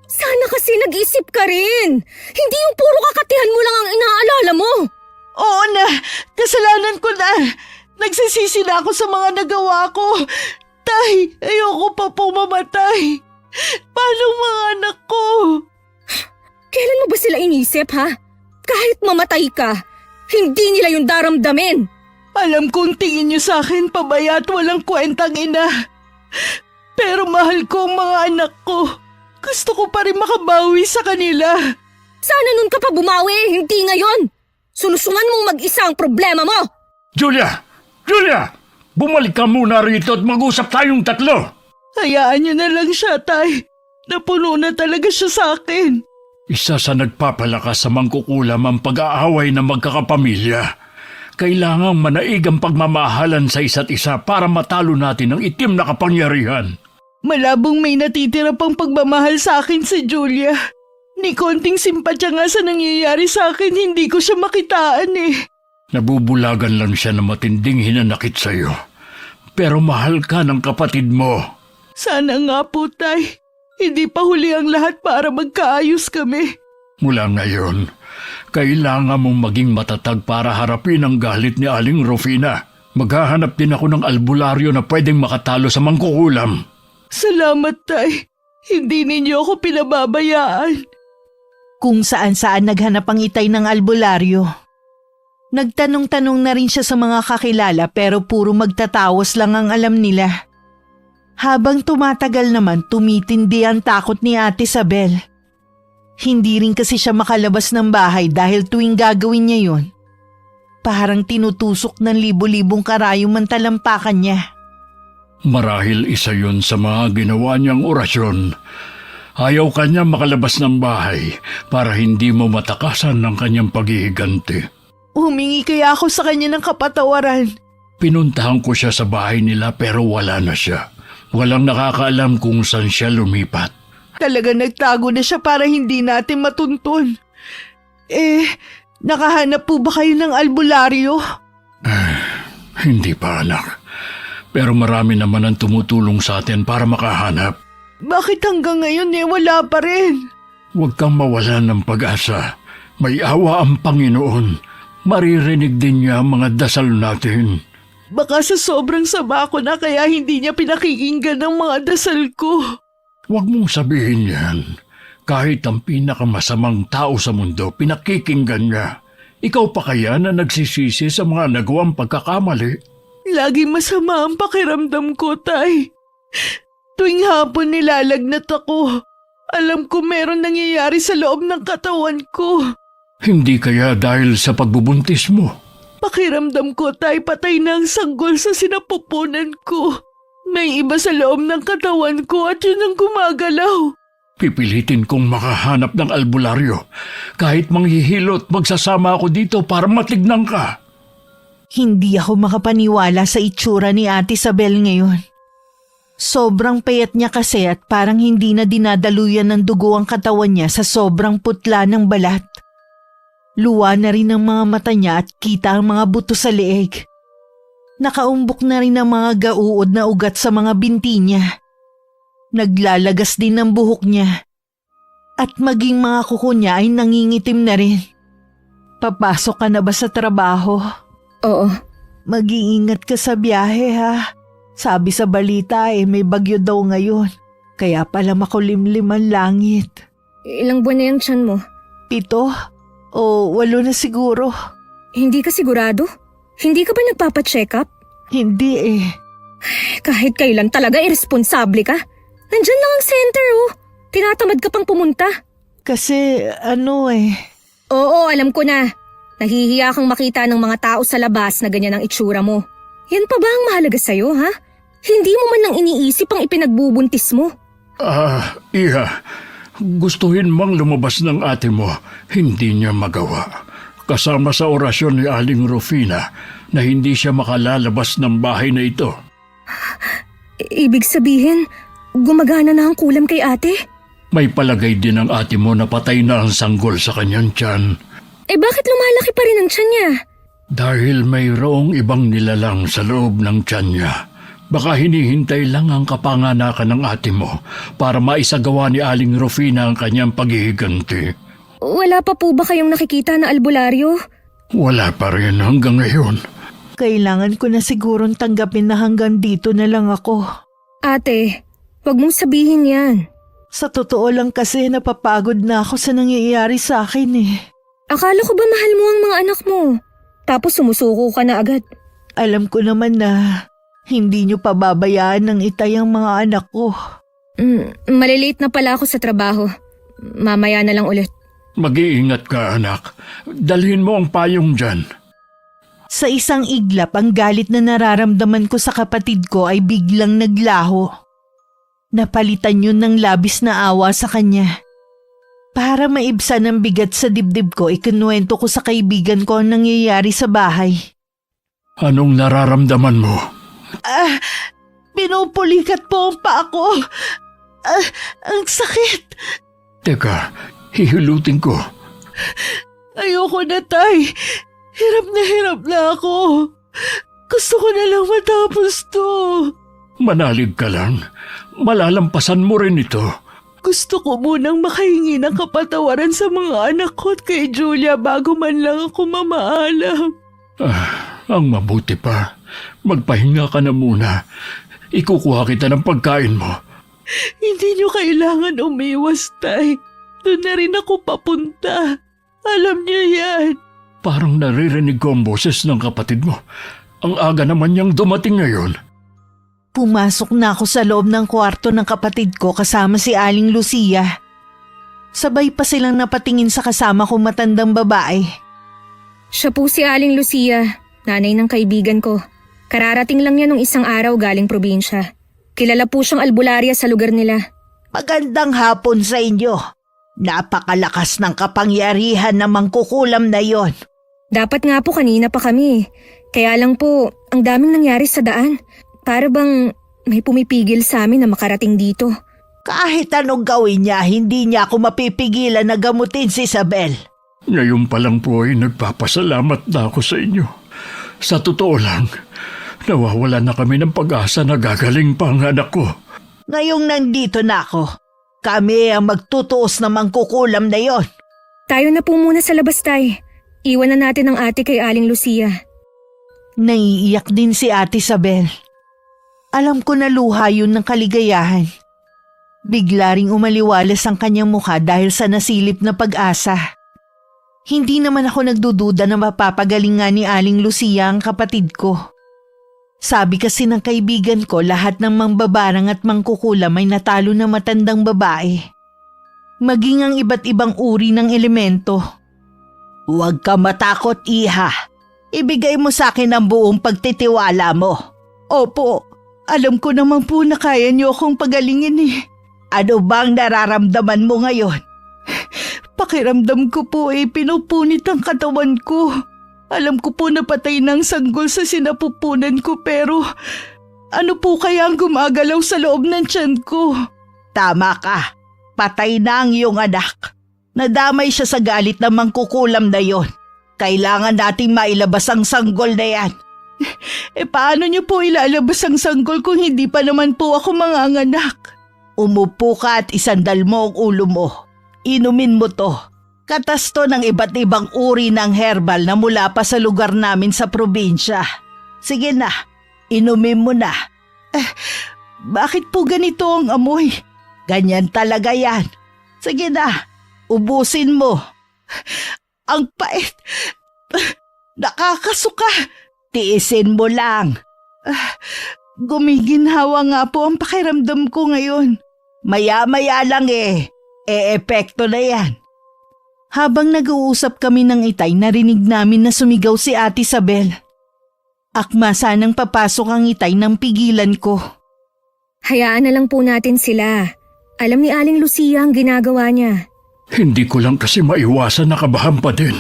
Sana kasi nag-isip ka rin. Hindi yung puro kakatihan mo lang ang inaalala mo. Oo na, kasalanan ko na. Nagsisisi na ako sa mga nagawa ko. Tay, ayoko pa pong mamatay. Paano ang mga anak ko? Kailan mo ba sila inisip, ha? Kahit mamatay ka, hindi nila yung daramdamin. Alam kong tingin niyo sa akin pabaya at walang kwentang ina. Pero mahal ko ang mga anak ko. Gusto ko pa rin makabawi sa kanila. Sana nun ka pa bumawi, hindi ngayon. Solusungan mong mag-isa ang problema mo. Julia! Julia! Bumalik ka muna rito at mag-usap tayong tatlo. Hayaan niyo na lang siya, Tay. Napuno na talaga siya sa akin. Isa sa nagpapalakas sa mangkukulam ang pag-aaway ng magkakapamilya. Kailangang manaig ang pagmamahalan sa isa't isa para matalo natin ang itim na kapangyarihan. Malabong may natitira pang pagmamahal sa akin si Julia. Ni konting simpatya nga sa nangyayari sa akin, hindi ko siya makitaan eh. Nabubulagan lang siya na matinding hinanakit sa'yo. Pero mahal ka ng kapatid mo. Sana nga po, Tay. Hindi pa huli ang lahat para magkaayos kami. Mula ngayon, kailangan mong maging matatag para harapin ang galit ni Aling Rufina. Maghahanap din ako ng albularyo na pwedeng makatalo sa mangkukulam. Salamat, Tay. Hindi ninyo ako pinababayaan. Kung saan-saan naghanap ang itay ng albularyo. Nagtanong-tanong na rin siya sa mga kakilala pero puro magtatawas lang ang alam nila. Habang tumatagal naman, tumitindi ang takot ni Ate Isabel. Hindi rin kasi siya makalabas ng bahay dahil tuwing gagawin niya yon, parang tinutusok ng libo-libong karayom ang talampakan niya. Marahil isa yun sa mga ginawa niyang orasyon. Ayaw kanya makalabas ng bahay para hindi mo matakasan ng kanyang paghihiganti. Humingi kaya ako sa kanya ng kapatawaran. Pinuntahan ko siya sa bahay nila pero wala na siya. Walang nakakaalam kung saan siya lumipat. Talaga nagtago na siya para hindi natin matuntun. Nakahanap po ba kayo ng albularyo? Hindi pa, anak. Pero marami naman ang tumutulong sa atin para makahanap. Bakit hanggang ngayon wala pa rin? Huwag kang mawalan ng pag-asa. May awa ang Panginoon. Maririnig din niya ang mga dasal natin. Baka sa sobrang sama ko na kaya hindi niya pinakikinggan ang mga dasal ko. Huwag mong sabihin yan. Kahit ang pinakamasamang tao sa mundo, pinakikinggan niya. Ikaw pa kaya na nagsisisi sa mga nagawang pagkakamali? Lagi masama ang pakiramdam ko, Tay. Tuwing hapon nilalagnat ako. Alam ko meron nangyayari sa loob ng katawan ko. Hindi kaya dahil sa pagbubuntis mo? Pakiramdam ko, Tay, patay na ang sanggol sa sinapupunan ko. May iba sa loob ng katawan ko at yun ang gumagalaw. Pipilitin kong makahanap ng albularyo. Kahit manghihilot, magsasama ako dito para matignan ka. Hindi ako makapaniwala sa itsura ni Ate Isabel ngayon. Sobrang payat niya kasi at parang hindi na dinadaluyan ng dugo ang katawan niya sa sobrang putla ng balat. Luwa na rin ang mga mata niya at kita ang mga buto sa leeg. Nakaumbok na rin ang mga gauod na ugat sa mga binti niya. Naglalagas din ang buhok niya. At maging mga kuko niya ay nangingitim na rin. Papasok ka na ba sa trabaho? Oo. Mag-iingat ka sa biyahe ha. Sabi sa balita may bagyo daw ngayon. Kaya pala makulimlim ang langit. Ilang buwan na yung tiyan mo? 7 o 8 na siguro. Hindi ka sigurado? Hindi ka ba nagpapacheck up? Hindi Kahit kailan talaga irresponsable ka. Nandyan lang ang center Tinatamad ka pang pumunta. Kasi Oo, alam ko na. Nahihiya kang makita ng mga tao sa labas na ganyan ang itsura mo. Yan pa ba ang mahalaga sa'yo, ha? Hindi mo man lang iniisip ang ipinagbubuntis mo. Iha, gustuhin mang lumabas ng ate mo, hindi niya magawa. Kasama sa orasyon ni Aling Rufina na hindi siya makalalabas ng bahay na ito. Ibig sabihin, gumagana na ang kulam kay ate? May palagay din ang ate mo na patay na ang sanggol sa kanyang tiyan. Bakit lumalaki pa rin ang tiyan niya? Dahil mayroong ibang nilalang sa loob ng tiyan niya. Baka hinihintay lang ang kapanganakan ng ate mo para maisagawa ni Aling Rufina ang kanyang paghihiganti. Wala pa po ba kayong nakikita na albularyo? Wala pa rin hanggang ngayon. Kailangan ko na sigurong tanggapin na hanggang dito na lang ako. Ate, wag mong sabihin yan. Sa totoo lang kasi napapagod na ako sa nangyayari sa akin Akala ko ba mahal mo ang mga anak mo? Tapos sumusuko ka na agad. Alam ko naman na hindi niyo pababayaan ng itay ang mga anak ko. Malilate na pala ako sa trabaho. Mamaya na lang ulit. Mag-iingat ka, anak. Dalhin mo ang payong dyan. Sa isang iglap, ang galit na nararamdaman ko sa kapatid ko ay biglang naglaho. Napalitan yun ng labis na awa sa kanya. Para maibsan ang bigat sa dibdib ko, ikinuwento ko sa kaibigan ko ang nangyayari sa bahay. Anong nararamdaman mo? Pinupulikat po ang paa ko. Ang sakit. Teka, hihilutin ko. Ayoko na, Tay. Hirap na ako. Gusto ko na lang matapos to. Manalig ka lang. Malalampasan mo rin ito. Gusto ko munang makahingi ng kapatawaran sa mga anak ko at kay Julia bago man lang ako mamaalam. Ang mabuti pa. Magpahinga ka na muna. Ikukuha kita ng pagkain mo. Hindi niyo kailangan umiwas, Tay. Doon na rin ako papunta. Alam niyo yan. Parang naririnig ko ang boses ng kapatid mo. Ang aga naman niyang dumating ngayon. Pumasok na ako sa loob ng kwarto ng kapatid ko kasama si Aling Lucia. Sabay pa silang napatingin sa kasama kong matandang babae. Siya po si Aling Lucia, nanay ng kaibigan ko. Kararating lang niya nung isang araw galing probinsya. Kilala po siyang albularya sa lugar nila. Magandang hapon sa inyo. Napakalakas ng kapangyarihan na mangkukulam na yon. Dapat nga po kanina pa kami. Kaya lang po, ang daming nangyari sa daan. Para bang may pumipigil sa amin na makarating dito. Kahit anong gawin niya, hindi niya ako mapipigilan na gamutin si Isabel. Ngayon pa lang po ay nagpapasalamat na ako sa inyo. Sa totoo lang, nawawala na kami ng pag-asa na gagaling pa ang anak ko. Ngayong nandito na ako, kami ang magtutuos na mangkukulam na yon. Tayo na po muna sa labas, Tay. Iwan na natin ang ate kay Aling Lucia. Naiiyak din si Ate Isabel. Alam ko na luha yun ng kaligayahan. Bigla ring umaliwalas ang kanyang mukha dahil sa nasilip na pag-asa. Hindi naman ako nagdududa na mapapagaling nga ni Aling Lucia ang kapatid ko. Sabi kasi ng kaibigan ko lahat ng mangbabarang at mangkukulam ay natalo na matandang babae. Maging ang iba't ibang uri ng elemento. Huwag ka matakot, Iha. Ibigay mo sa akin ang buong pagtitiwala mo. Opo. Alam ko naman po na kaya niyo akong pagalingin eh. Ano bang nararamdaman mo ngayon? Pakiramdam ko po pinupunit ang katawan ko. Alam ko po na patay ng sanggol sa sinapupunan ko pero ano po kaya ang gumagalaw sa loob ng tiyan ko? Tama ka. Patay na ang iyong anak. Nadamay siya sa galit na mangkukulam na yon. Kailangan nating mailabas ang sanggol na yan. Paano niyo po ilalabas ang sanggol kung hindi pa naman po ako manganganak? Umupo ka at isandal mo ang ulo mo. Inumin mo to. Katas to ng iba't ibang uri ng herbal na mula pa sa lugar namin sa probinsya. Sige na, inumin mo na. Bakit po ganito ang amoy? Ganyan talaga yan. Sige na, ubusin mo. Ang pait. Nakakasuka. Tiisin mo lang. Gumiginhawa nga po ang pakiramdam ko ngayon. Maya-maya lang epekto na yan. Habang nag-uusap kami ng Itay, narinig namin na sumigaw si Ate Isabel. Akma sanang papasok ang Itay nang pigilan ko. Hayaan na lang po natin sila. Alam ni Aling Lucia ang ginagawa niya. Hindi ko lang kasi maiwasan na kabahan pa din.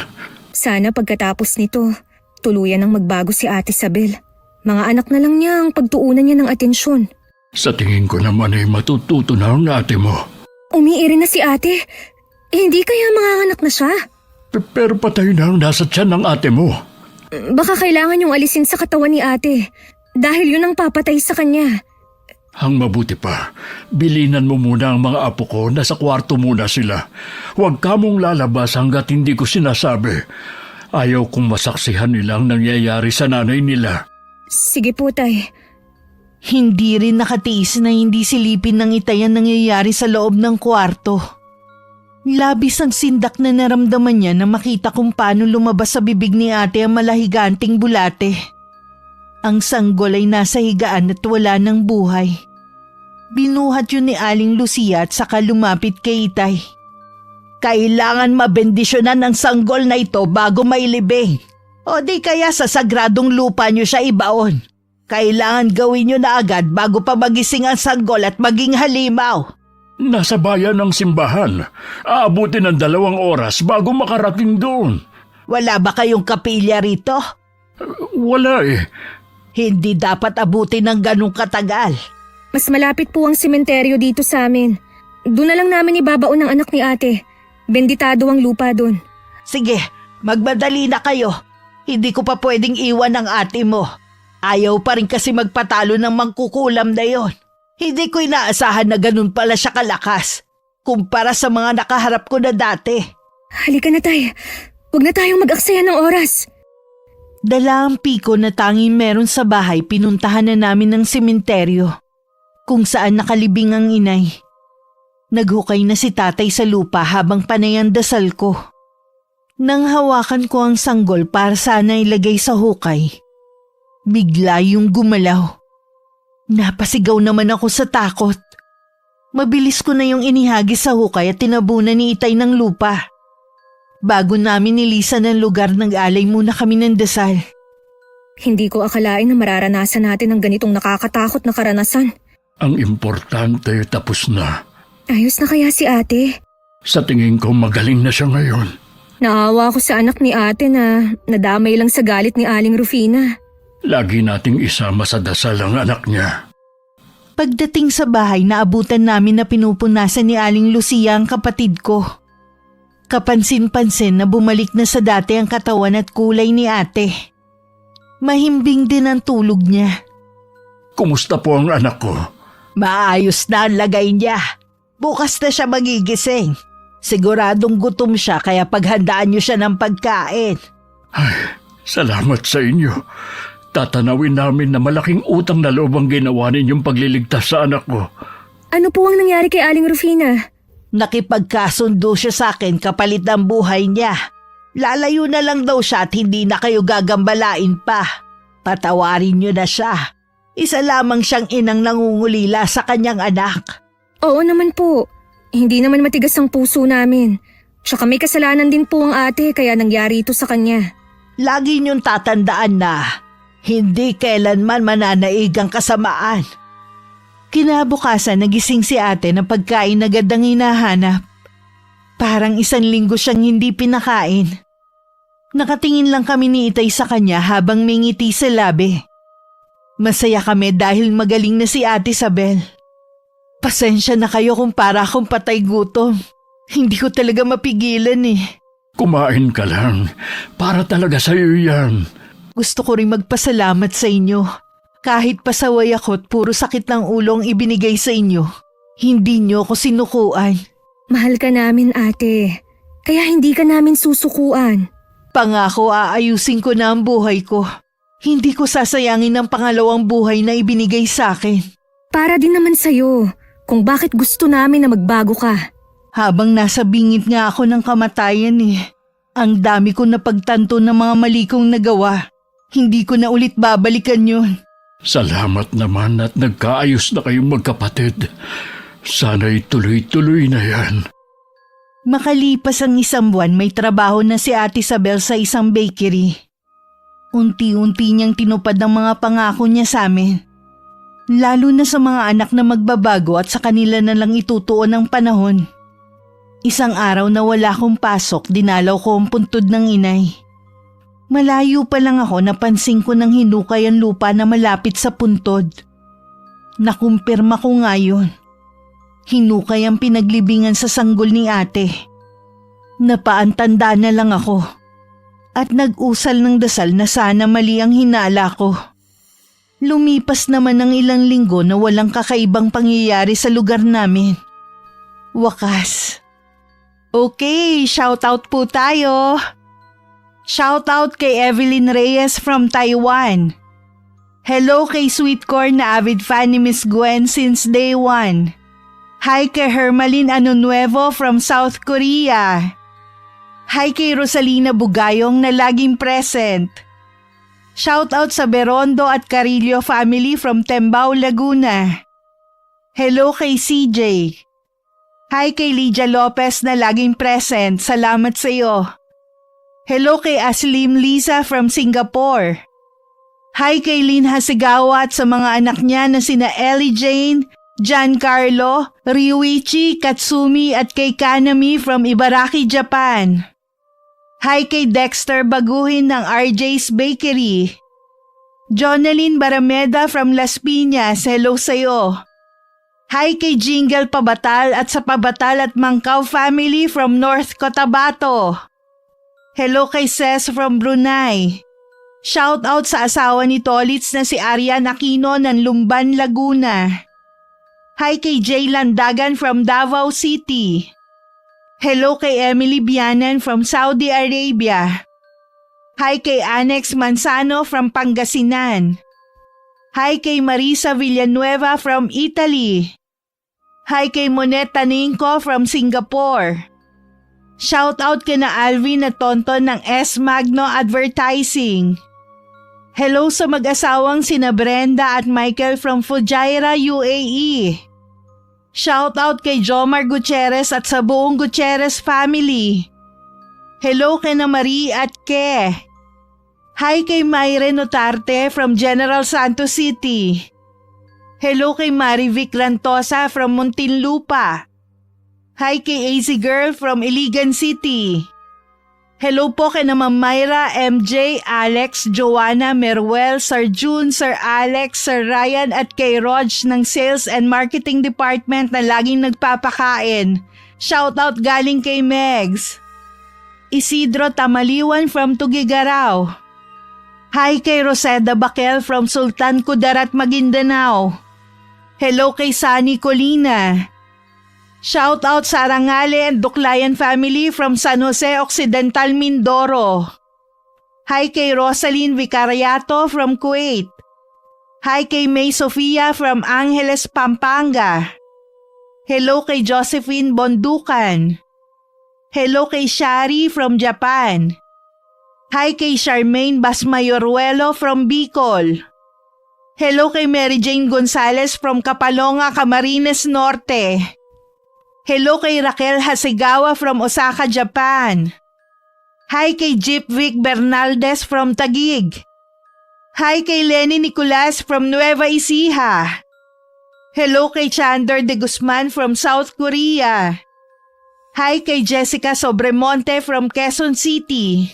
Sana pagkatapos nito, tuluyan ang magbago si Ate Isabel. Mga anak na lang niya ang pagtuunan niya ng atensyon. Sa tingin ko naman ay matututo na ang ate mo. Umiiri na si ate. Hindi kaya manganganak na siya? Pero patay na ang nasa tiyan ng ate mo. Baka kailangan yung alisin sa katawan ni ate. Dahil yun ang papatay sa kanya. Ang mabuti pa, bilinan mo muna ang mga apo ko na sa kwarto muna sila. Huwag ka mong lalabas hanggat hindi ko sinasabi. Ayaw kong masaksihan nilang nangyayari sa nanay nila. Sige po, Tay. Hindi rin nakatiis na hindi silipin ng Itay ang nangyayari sa loob ng kwarto. Labis ang sindak na naramdaman niya na makita kung paano lumabas sa bibig ni ate ang malahiganting bulate. Ang sanggol ay nasa higaan at wala ng buhay. Binuhat yun ni Aling Lucia at saka lumapit kay Itay. Kailangan mabendisyonan ang sanggol na ito bago mailibing. O di kaya sa sagradong lupa niyo siya ibaon. Kailangan gawin niyo na agad bago pa magising ang sanggol at maging halimaw. Nasa bayan ng simbahan. Aabutin ng 2 oras bago makarating doon. Wala ba kayong kapilya rito? Wala eh. Hindi dapat abutin ng ganong katagal. Mas malapit po ang sementeryo dito sa amin. Doon na lang namin ibabaon ng anak ni ate. Benditado ang lupa doon. Sige, magmadali na kayo. Hindi ko pa pwedeng iwan ang ate mo. Ayaw pa rin kasi magpatalo ng mangkukulam na yon. Hindi ko inaasahan na ganun pala siya kalakas. Kumpara sa mga nakaharap ko na dati. Halika na tay. Huwag na tayong mag-aksaya ng oras. Dala ang piko na tanging meron sa bahay, pinuntahan na namin ng sementeryo. Kung saan nakalibing ang inay. Naghukay na si tatay sa lupa habang panay ang dasal ko. Nang hawakan ko ang sanggol para sana ilagay sa hukay, bigla yung gumalaw. Napasigaw naman ako sa takot. Mabilis ko na yung inihagis sa hukay at tinabunan ni Itay ng lupa. Bago namin nilisan ang lugar, nag-alay muna kami ng dasal. Hindi ko akalain na mararanasan natin ang ganitong nakakatakot na karanasan. Ang importante tapos na. Ayos na kaya si ate? Sa tingin ko magaling na siya ngayon. Naawa ko sa anak ni ate na nadamay lang sa galit ni Aling Rufina. Lagi nating isama sa dasal ang anak niya. Pagdating sa bahay, naabutan namin na pinupunasan ni Aling Lucia ang kapatid ko. Kapansin-pansin na bumalik na sa dati ang katawan at kulay ni ate. Mahimbing din ang tulog niya. Kumusta po ang anak ko? Maayos na ang lagay niya. Bukas na siya magigising. Siguradong gutom siya kaya paghandaan niyo siya ng pagkain. Ay, salamat sa inyo. Tatanawin namin na malaking utang na loob ang ginawa ninyong pagliligtas sa anak ko. Ano po ang nangyari kay Aling Rufina? Nakipagkasundo siya sa akin kapalit ng buhay niya. Lalayo na lang daw siya at hindi na kayo gagambalain pa. Patawarin niyo na siya. Isa lamang siyang inang nangungulila sa kanyang anak. Oo naman po. Hindi naman matigas ang puso namin. Tsaka may kasalanan din po ang ate kaya nangyari ito sa kanya. Lagi niyong tatandaan na hindi kailanman mananaig ang kasamaan. Kinabukasan nagising si ate na pagkain agad ang hinahanap. Parang 1 linggo siyang hindi pinakain. Nakatingin lang kami ni Itay sa kanya habang may ngiti sa labi. Masaya kami dahil magaling na si Ate Isabel. Pasensya na kayo kung para akong patay gutom. Hindi ko talaga mapigilan eh. Kumain ka lang. Para talaga sa'yo yan. Gusto ko rin magpasalamat sa inyo. Kahit pasaway ako at puro sakit ng ulo ang ibinigay sa inyo, hindi niyo ako sinukuan. Mahal ka namin ate. Kaya hindi ka namin susukuan. Pangako aayusin ko na ang buhay ko. Hindi ko sasayangin ang pangalawang buhay na ibinigay sa akin. Para din naman sa'yo. Kung bakit gusto namin na magbago ka. Habang nasa bingit nga ako ng kamatayan ang dami ko napagtanto ng mga mali kong nagawa. Hindi ko na ulit babalikan yun. Salamat naman at nagkaayos na kayong magkapatid. Sana'y tuloy-tuloy na yan. Makalipas ang 1 buwan, may trabaho na si Ate Isabel sa isang bakery. Unti-unti niyang tinupad ang mga pangako niya sa amin. Lalo na sa mga anak na magbabago at sa kanila na lang itutuon ang panahon. Isang araw na wala akong pasok, dinalaw ko ang puntod ng inay. Malayo pa lang ako, napansin ko ng hinukay ang lupa na malapit sa puntod. Nakumpirma ko nga yun. Hinukay ang pinaglibingan sa sanggol ni ate. Napaantanda na lang ako. At nag-usal ng dasal na sana mali ang hinala ko. Lumipas naman ng ilang linggo na walang kakaibang pangyayari sa lugar namin. Wakas. Okay, shoutout po tayo. Shoutout kay Evelyn Reyes from Taiwan. Hello kay Sweet Corn na avid fan ni Miss Gwen since day 1. Hi kay Hermaline Anonuevo from South Korea. Hi kay Rosalina Bugayong na laging present. Shoutout sa Berondo at Carillo family from Tembao, Laguna. Hello kay CJ. Hi kay Lydia Lopez na laging present. Salamat sa iyo. Hello kay Aslim Lisa from Singapore. Hi kay Lynn Hasegawa at sa mga anak niya na sina Ellie Jane, Giancarlo, Ryuichi, Katsumi at kay Kanami from Ibaraki, Japan. Hi kay Dexter Baguhin ng RJ's Bakery. Jonalyn Barameda from Las Piñas, hello sa'yo. Hi kay Jingle Pabatal at sa Pabatal at Mangkaw family from North Cotabato. Hello kay Ces from Brunei. Shout out sa asawa ni Tolits na si Arian Aquino ng Lumban, Laguna. Hi kay Jay Landagan from Davao City. Hello kay Emily Bianan from Saudi Arabia. Hi kay Annex Manzano from Pangasinan. Hi kay Marisa Villanueva from Italy. Hi kay Monet Taningco from Singapore. Shout out kay na Alvin na Tonton ng S Magno Advertising. Hello sa mag-asawang sina Brenda at Michael from Fujairah, UAE. Shout out kay Jomar Gutierrez at sa buong Gutierrez family. Hello kay na Marie at Ke. Hi kay Mayre Notarte from General Santos City. Hello kay Marivic Rantosa from Muntinlupa. Hi kay AZ Girl from Iligan City. Hello po kay na Ma'am Myra, MJ, Alex, Joanna, Meruel, Sir June, Sir Alex, Sir Ryan at kay Rog ng Sales and Marketing Department na laging nagpapakain. Shoutout galing kay Megs. Isidro Tamaliwan from Tugigaraw. Hi kay Roseda Bakel from Sultan Kudarat, Maguindanao. Hello kay Sunny Colina. Shout out sa Arangale and Duklayan family from San Jose Occidental, Mindoro. Hi kay Rosaline Vicariato from Kuwait. Hi kay May Sofia from Angeles, Pampanga. Hello kay Josephine Bonducan. Hello kay Shari from Japan. Hi kay Charmaine Basmayoruelo from Bicol. Hello kay Mary Jane Gonzalez from Kapalonga, Camarines Norte. Hello kay Raquel Hasegawa from Osaka, Japan. Hi kay Jeep Vic Bernaldez from Taguig. Hi kay Lenny Nicolas from Nueva Ecija. Hello kay Chandler De Guzman from South Korea. Hi kay Jessica Sobremonte from Quezon City.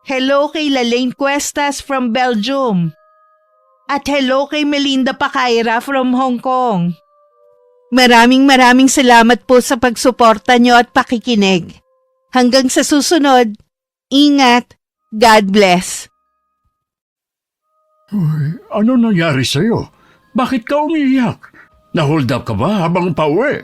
Hello kay Lalaine Cuestas from Belgium. At hello kay Melinda Pacaira from Hong Kong. Maraming salamat po sa pagsuporta nyo at pakikinig. Hanggang sa susunod, ingat, God bless. Uy, ano nangyari sa'yo? Bakit ka umiiyak? Na-hold up ka ba habang pauwi?